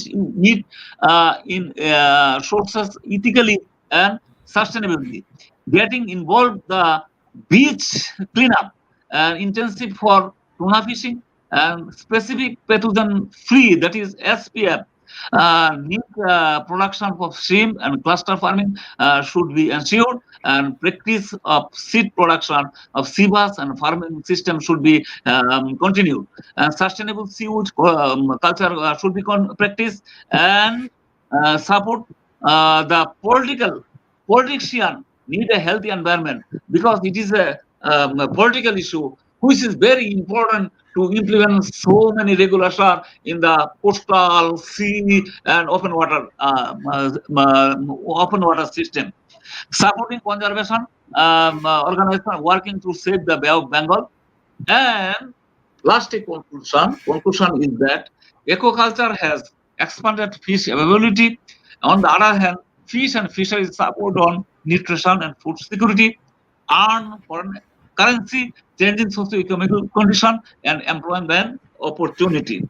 in meat in sources ethically and sustainably. Getting involved the beach cleanup and intensive for tuna fishing and specific pathogen free, that is SPF. New production of shrimp and cluster farming should be ensured, and practice of seed production of seabass and farming system should be continued. Sustainable seaweed culture should be practiced, and support the politician need a healthy environment, because it is a political issue which is very important to implement so many regulations in the coastal, sea, and open water system. Supporting conservation organization working to save the Bay of Bengal. And last conclusion is that aquaculture has expanded fish availability. On the other hand, fish and fisheries support on nutrition and food security, earn foreign currency, changing socio-economic condition, and employment opportunity.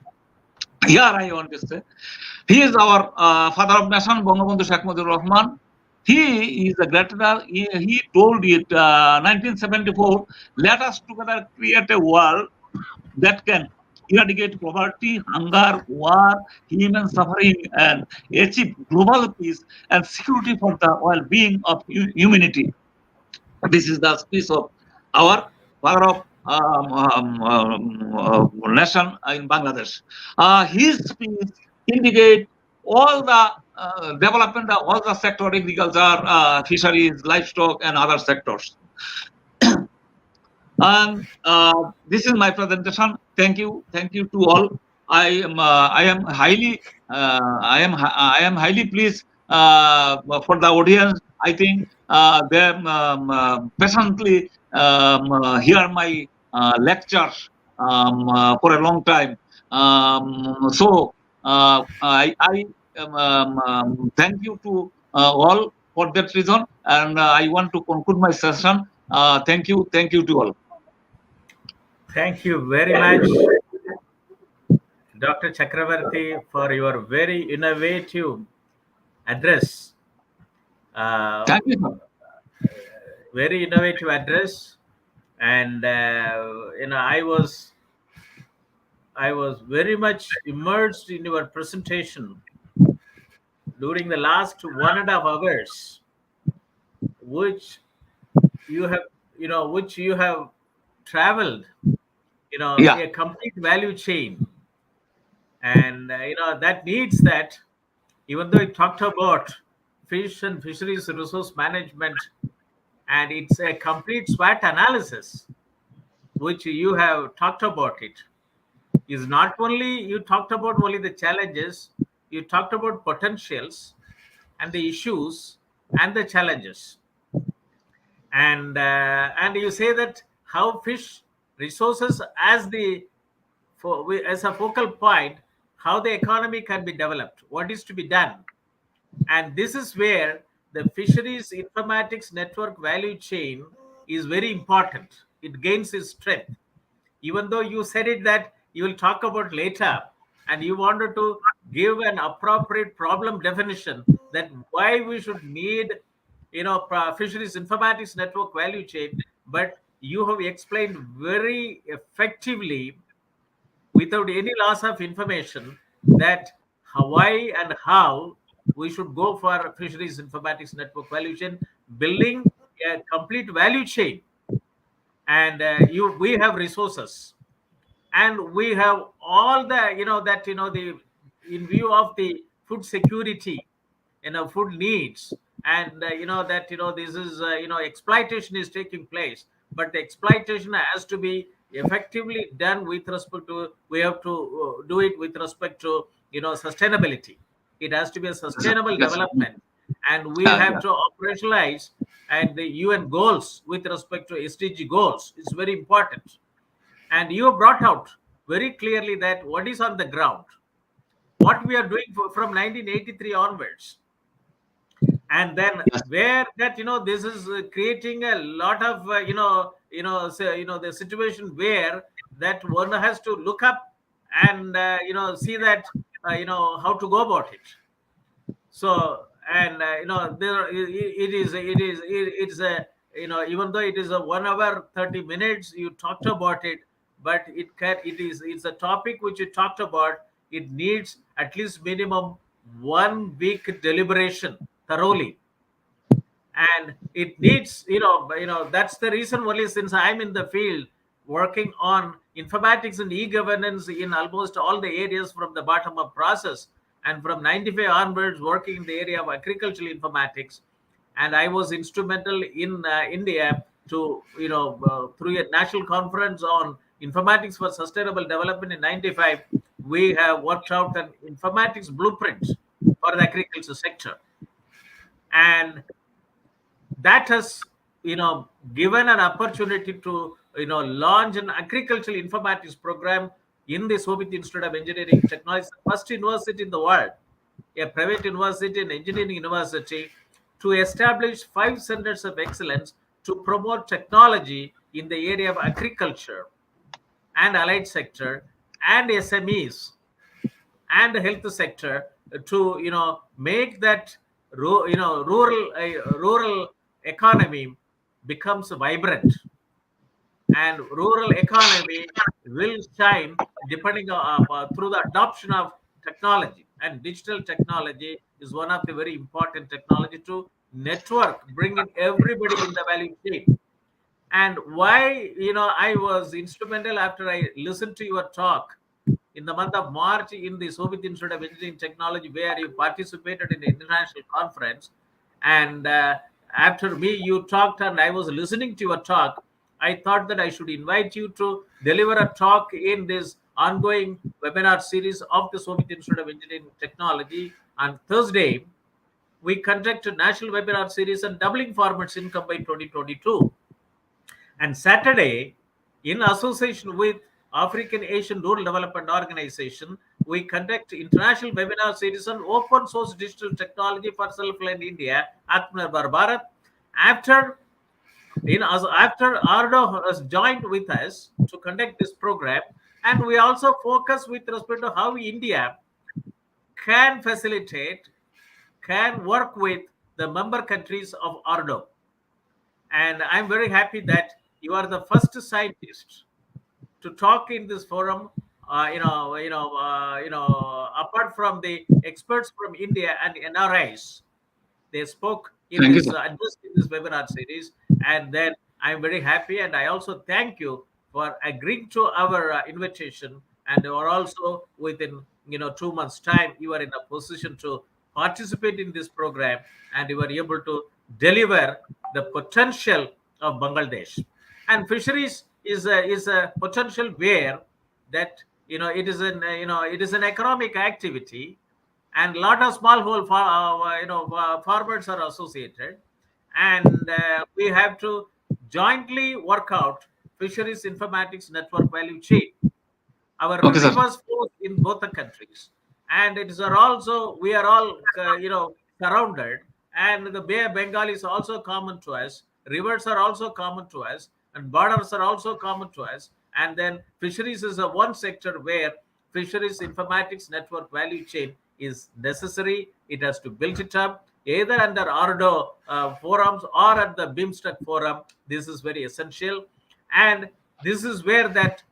Here I want to say, he is our father of nation, Bangabandhu Sheikh Mujibur Rahman. He is a great leader. He told it 1974, let us together create a world that can eradicate poverty, hunger, war, human suffering, and achieve global peace and security for the well-being of humanity. This is the speech of our father of nation in Bangladesh. His speech indicate all the development of all the sector, agriculture, fisheries, livestock, and other sectors. And this is my presentation. Thank you to all. I am highly pleased for the audience. I think they patiently hear my lectures for a long time. So I thank you to all for that reason, and I want to conclude my session. Thank you to all. Thank you very much, Dr. Chakraborty, for your very innovative address. Thank you, sir. Very innovative address, and I was very much immersed in your presentation during the last 1.5 hours, which you have traveled, Yeah. a complete value chain, and that needs that. Even though it talked about fish and fisheries resource management, and it's a complete SWOT analysis, which you have talked about it, is not only you talked about only the challenges, you talked about potentials and the issues and the challenges, and you say that how fish resources as a focal point, how the economy can be developed, what is to be done. And this is where the fisheries informatics network value chain is very important. It gains its strength. Even though you said it that you will talk about later, and you wanted to give an appropriate problem definition that why we should need, fisheries informatics network value chain, but you have explained very effectively, without any loss of information, that why and how we should go for fisheries informatics network value chain, building a complete value chain. And we have resources, and we have all the the in view of the food security, food needs, and this is exploitation is taking place, but the exploitation has to be effectively done with respect to, we have to do it with respect to sustainability. It has to be a sustainable Yes. development, and we have Yeah. to operationalize, and the UN goals with respect to SDG goals is very important. And you have brought out very clearly that what is on the ground, what we are doing from 1983 onwards. And then Yes. where that this is creating a lot of the situation where that one has to look up and see that how to go about it. So, and there it's a even though it is a 1 hour 30 minutes you talked about it, but it's a topic which you talked about. It needs at least minimum 1 week deliberation thoroughly, and it needs that's the reason only, since I'm in the field working on informatics and e-governance in almost all the areas from the bottom up process, and from 95 onwards working in the area of agricultural informatics. And I was instrumental in India to through a national conference on informatics for sustainable development in 95. We have worked out an informatics blueprint for the agriculture sector, and that has given an opportunity to launch an agricultural informatics program in the Shobhit Institute of Engineering Technology, the first university in the world, a private university and engineering university, to establish 5 centers of excellence to promote technology in the area of agriculture and allied sector and SMEs and the health sector, to make that rural economy becomes vibrant, and rural economy will shine depending on through the adoption of technology. And digital technology is one of the very important technology to network, bring in everybody in the value chain. And why I was instrumental after I listened to your talk in the month of March in the Soviet Institute of Engineering Technology, where you participated in the international conference. And after me, you talked, and I was listening to your talk. I thought that I should invite you to deliver a talk in this ongoing webinar series of the Soviet Institute of Engineering Technology. On Thursday, we conduct a national webinar series on doubling farmers' income by 2022. And Saturday, in association with African Asian Rural Development Organization, we conduct international webinar series on open source digital technology for self-reliant India, Atmanirbhar Bharat. After after Ardo has joined with us to conduct this program, and we also focus with respect to how India can facilitate, can work with the member countries of Ardo. And I'm very happy that you are the first scientist to talk in this forum. Apart from the experts from India and NRIs, they spoke in Thank you, this sir. just in this webinar series. And then I'm very happy, and I also thank you for agreeing to our invitation. And you are also within 2 months time, you are in a position to participate in this program, and you are able to deliver the potential of Bangladesh. And fisheries is a potential where that it is an economic activity, and a lot of smallholder farmers are associated, and we have to jointly work out fisheries informatics network value chain. Our Okay, sir. rivers flow in both the countries, and it is are also, we are all surrounded, and the Bay of Bengal is also common to us, rivers are also common to us, and borders are also common to us. And then fisheries is a one sector where fisheries informatics network value chain is necessary. It has to build it up either under Ardo forums or at the BIMSTEC forum. This is very essential, and this is where that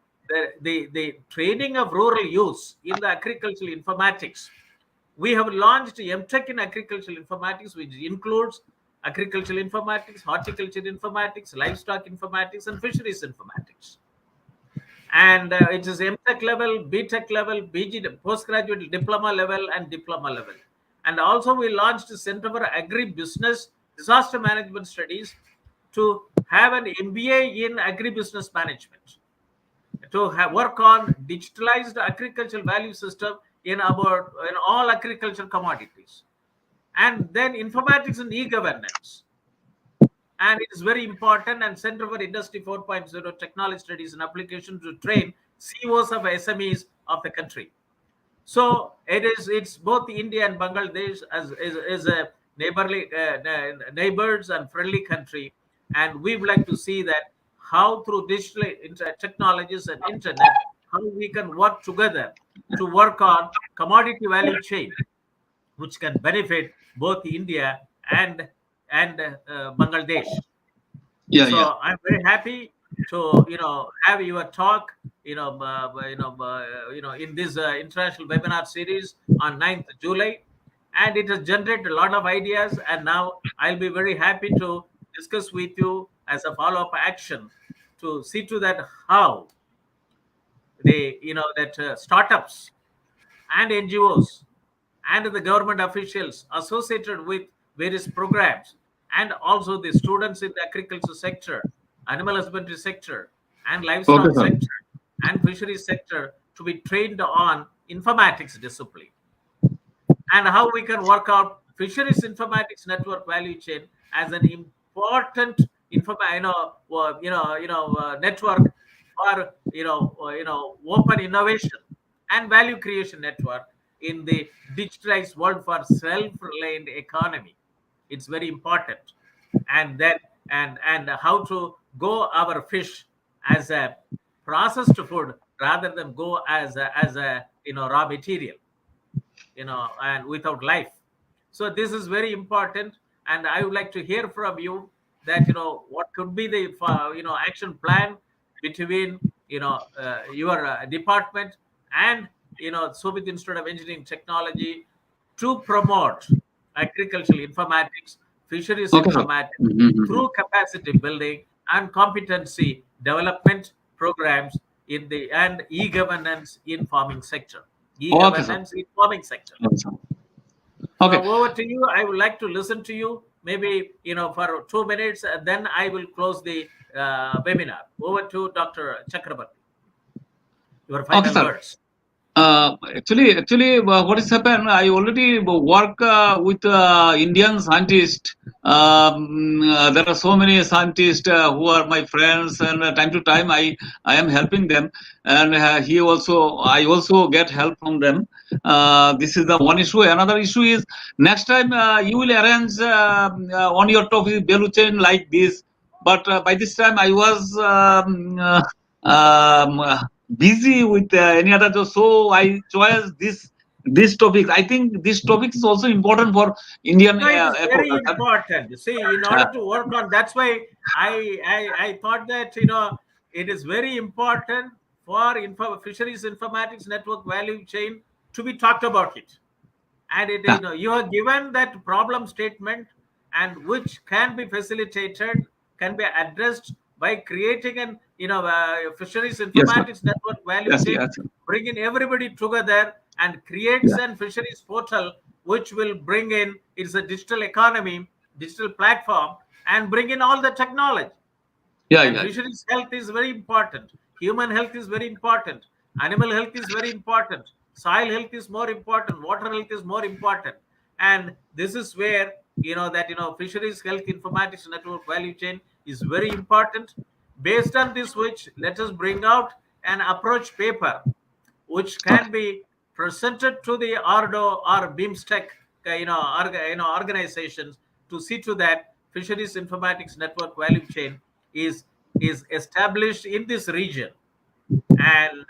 the training of rural use in the agricultural informatics. We have launched MTech in agricultural informatics, which includes agricultural informatics, horticulture informatics, livestock informatics, and fisheries informatics. And it is MTech level, BTech level, BG, postgraduate diploma level, and diploma level. And also we launched a Center for Agribusiness Disaster Management Studies to have an MBA in agribusiness management, to have work on digitalized agricultural value system in all agricultural commodities. And then informatics and e-governance, and it is very important, and Center for Industry 4.0 Technology Studies and Application to train CEOs of SMEs of the country. So it's both India and Bangladesh as is a neighbors and friendly country, and we would like to see that how through digital technologies and internet, how we can work together to work on commodity value chain, which can benefit both India and Bangladesh. Yeah, yeah. So I'm very happy to have your talk in this international webinar series on 9th July, and it has generated a lot of ideas. And now I'll be very happy to discuss with you as a follow-up action to see to that how they that startups and NGOs and the government officials associated with various programs, and also the students in the agriculture sector, animal husbandry sector, and Okay, livestock sir. sector, and fisheries sector to be trained on informatics discipline, and how we can work out fisheries informatics network value chain as an important network for open innovation and value creation network in the digitalized world for self-reliant economy. It's very important. And then and how to go our fish as a processed food rather than go as a raw material, and without life. So this is very important, and I would like to hear from you that what could be the action plan between your department and Soviet Institute of Engineering Technology to promote agricultural informatics, fisheries Okay, sir. informatics Mhm. through capacity building and competency development programs in the and e-governance in farming sector. Okay, sir. E-governance in farming sector. Okay, sir. So Okay. over to you. I would like to listen to you, maybe for 2 minutes, and then I will close the webinar. Over to Dr. Chakraborty. Your Okay, final sir. words. Actually, what has happened? I already work with Indian scientists. There are so many scientists who are my friends, and time to time I am helping them, and I also get help from them. This is the one issue. Another issue is next time you will arrange on your topic value chain like this, but by this time I was busy with any other job, so I chose this topic. I think this topic is also important for Indian No, it is very aquaculture. important. See, in Uh, order to work on, that's why I thought that it is very important for fisheries informatics network value chain to be talked about it. And it yeah, you have given that problem statement, and which can be facilitated, can be addressed by creating an fisheries yes, sir. informatics network value Yes, chain, yes, sir. bringing everybody together and creates Yeah, an fisheries portal which will bring in, it's a digital economy, digital platform, and bring in all the technology. yeah, And yeah, fisheries health is very important. Human health is very important. Animal health is very important. Soil health is more important. Water health is more important. And this is where fisheries health informatics network value chain is very important. Based on this, which let us bring out an approach paper which okay, can be presented to the Ordo or BIMSTEC organizations to see to that fisheries informatics network value chain is is established in this region, and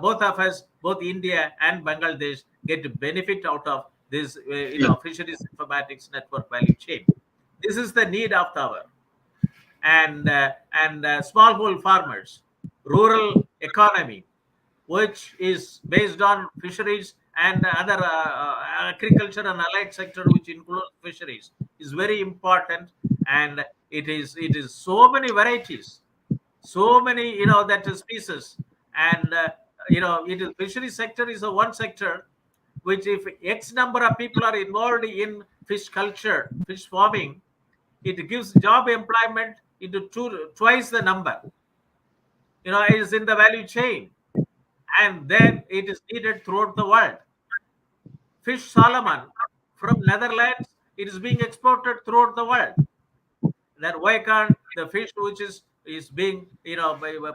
both of us, both India and Bangladesh, get to benefit out of this yeah, fisheries informatics network value chain. This is the need of the hour. And smallholder farmers, rural economy, which is based on fisheries and other agriculture and allied sector, which includes fisheries, is very important. And it is so many varieties, so many that is species, and it is fishery sector is a one sector which, if X number of people are involved in fish culture, fish farming, it gives job employment into twice the number. Is in the value chain, and then it is needed throughout the world. Fish Solomon from Netherlands, it is being exported throughout the world. Then why can't the fish which is being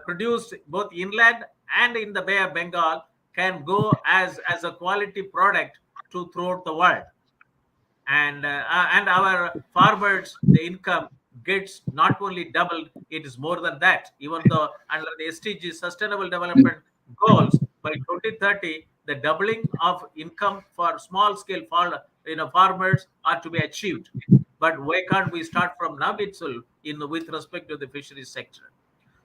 produced both inland and in the Bay of Bengal can go as a quality product to throughout the world? and our farmers, the income gets not only doubled, it is more than that. Even though under the SDG Sustainable Development Goals, by 2030, the doubling of income for small scale farmers are to be achieved. But why can't we start from now itself with respect to the fisheries sector?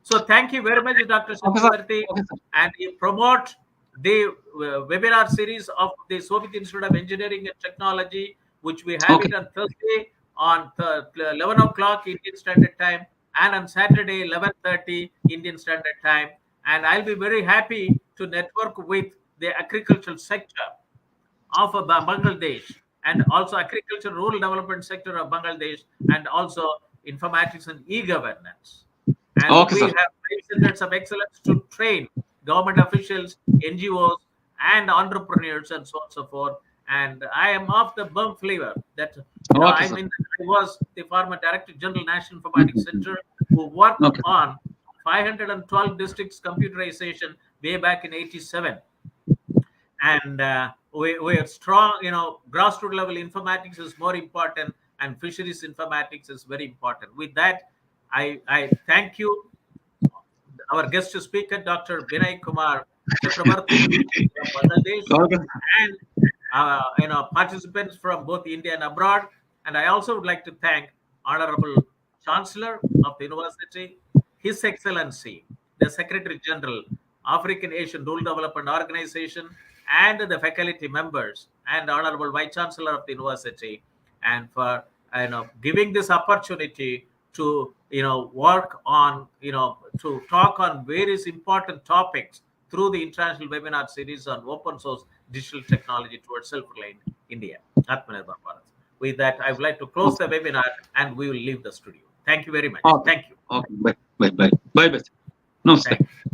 So thank you very much, Dr. Okay, sir. Chakraborty, Okay, sir. and you promote the webinar series of the Soviet Institute of Engineering and Technology, which we have Okay. it on Thursday on 11 o'clock Indian Standard Time, and on Saturday 11:30 Indian Standard Time. And I'll be very happy to network with the agricultural sector of Bangladesh, and also agriculture rural development sector of Bangladesh, and also informatics and e-governance. And Okay, we sir. have 5 centers of excellence to train government officials, NGOs, and entrepreneurs, and so on and so forth. And I am of the bum flavor that Okay, sir. I was the former Director General National Informatics Center, who worked Okay. on 512 districts computerization way back in '87. And we are strong, grassroots level informatics is more important, and fisheries informatics is very important. With that, I thank you, our guest speaker, Dr. Binay Kumar Chakraborty from Bangladesh, Okay. and participants from both India and abroad. And I also would like to thank Honorable Chancellor of the University, His Excellency, the Secretary General, African Asian Rural Development Organization, and the faculty members, and Honorable Vice Chancellor of the University, and for giving this opportunity to work on to talk on various important topics through the international webinar series on open source digital technology towards self-reliant India. Atmanirbhar Bharat. With that, I would like to close the webinar, and we will leave the studio. Thank you very much. Okay. Thank you. Okay. Bye. Bye. Bye. Bye. Bye. Namaste. Thank you.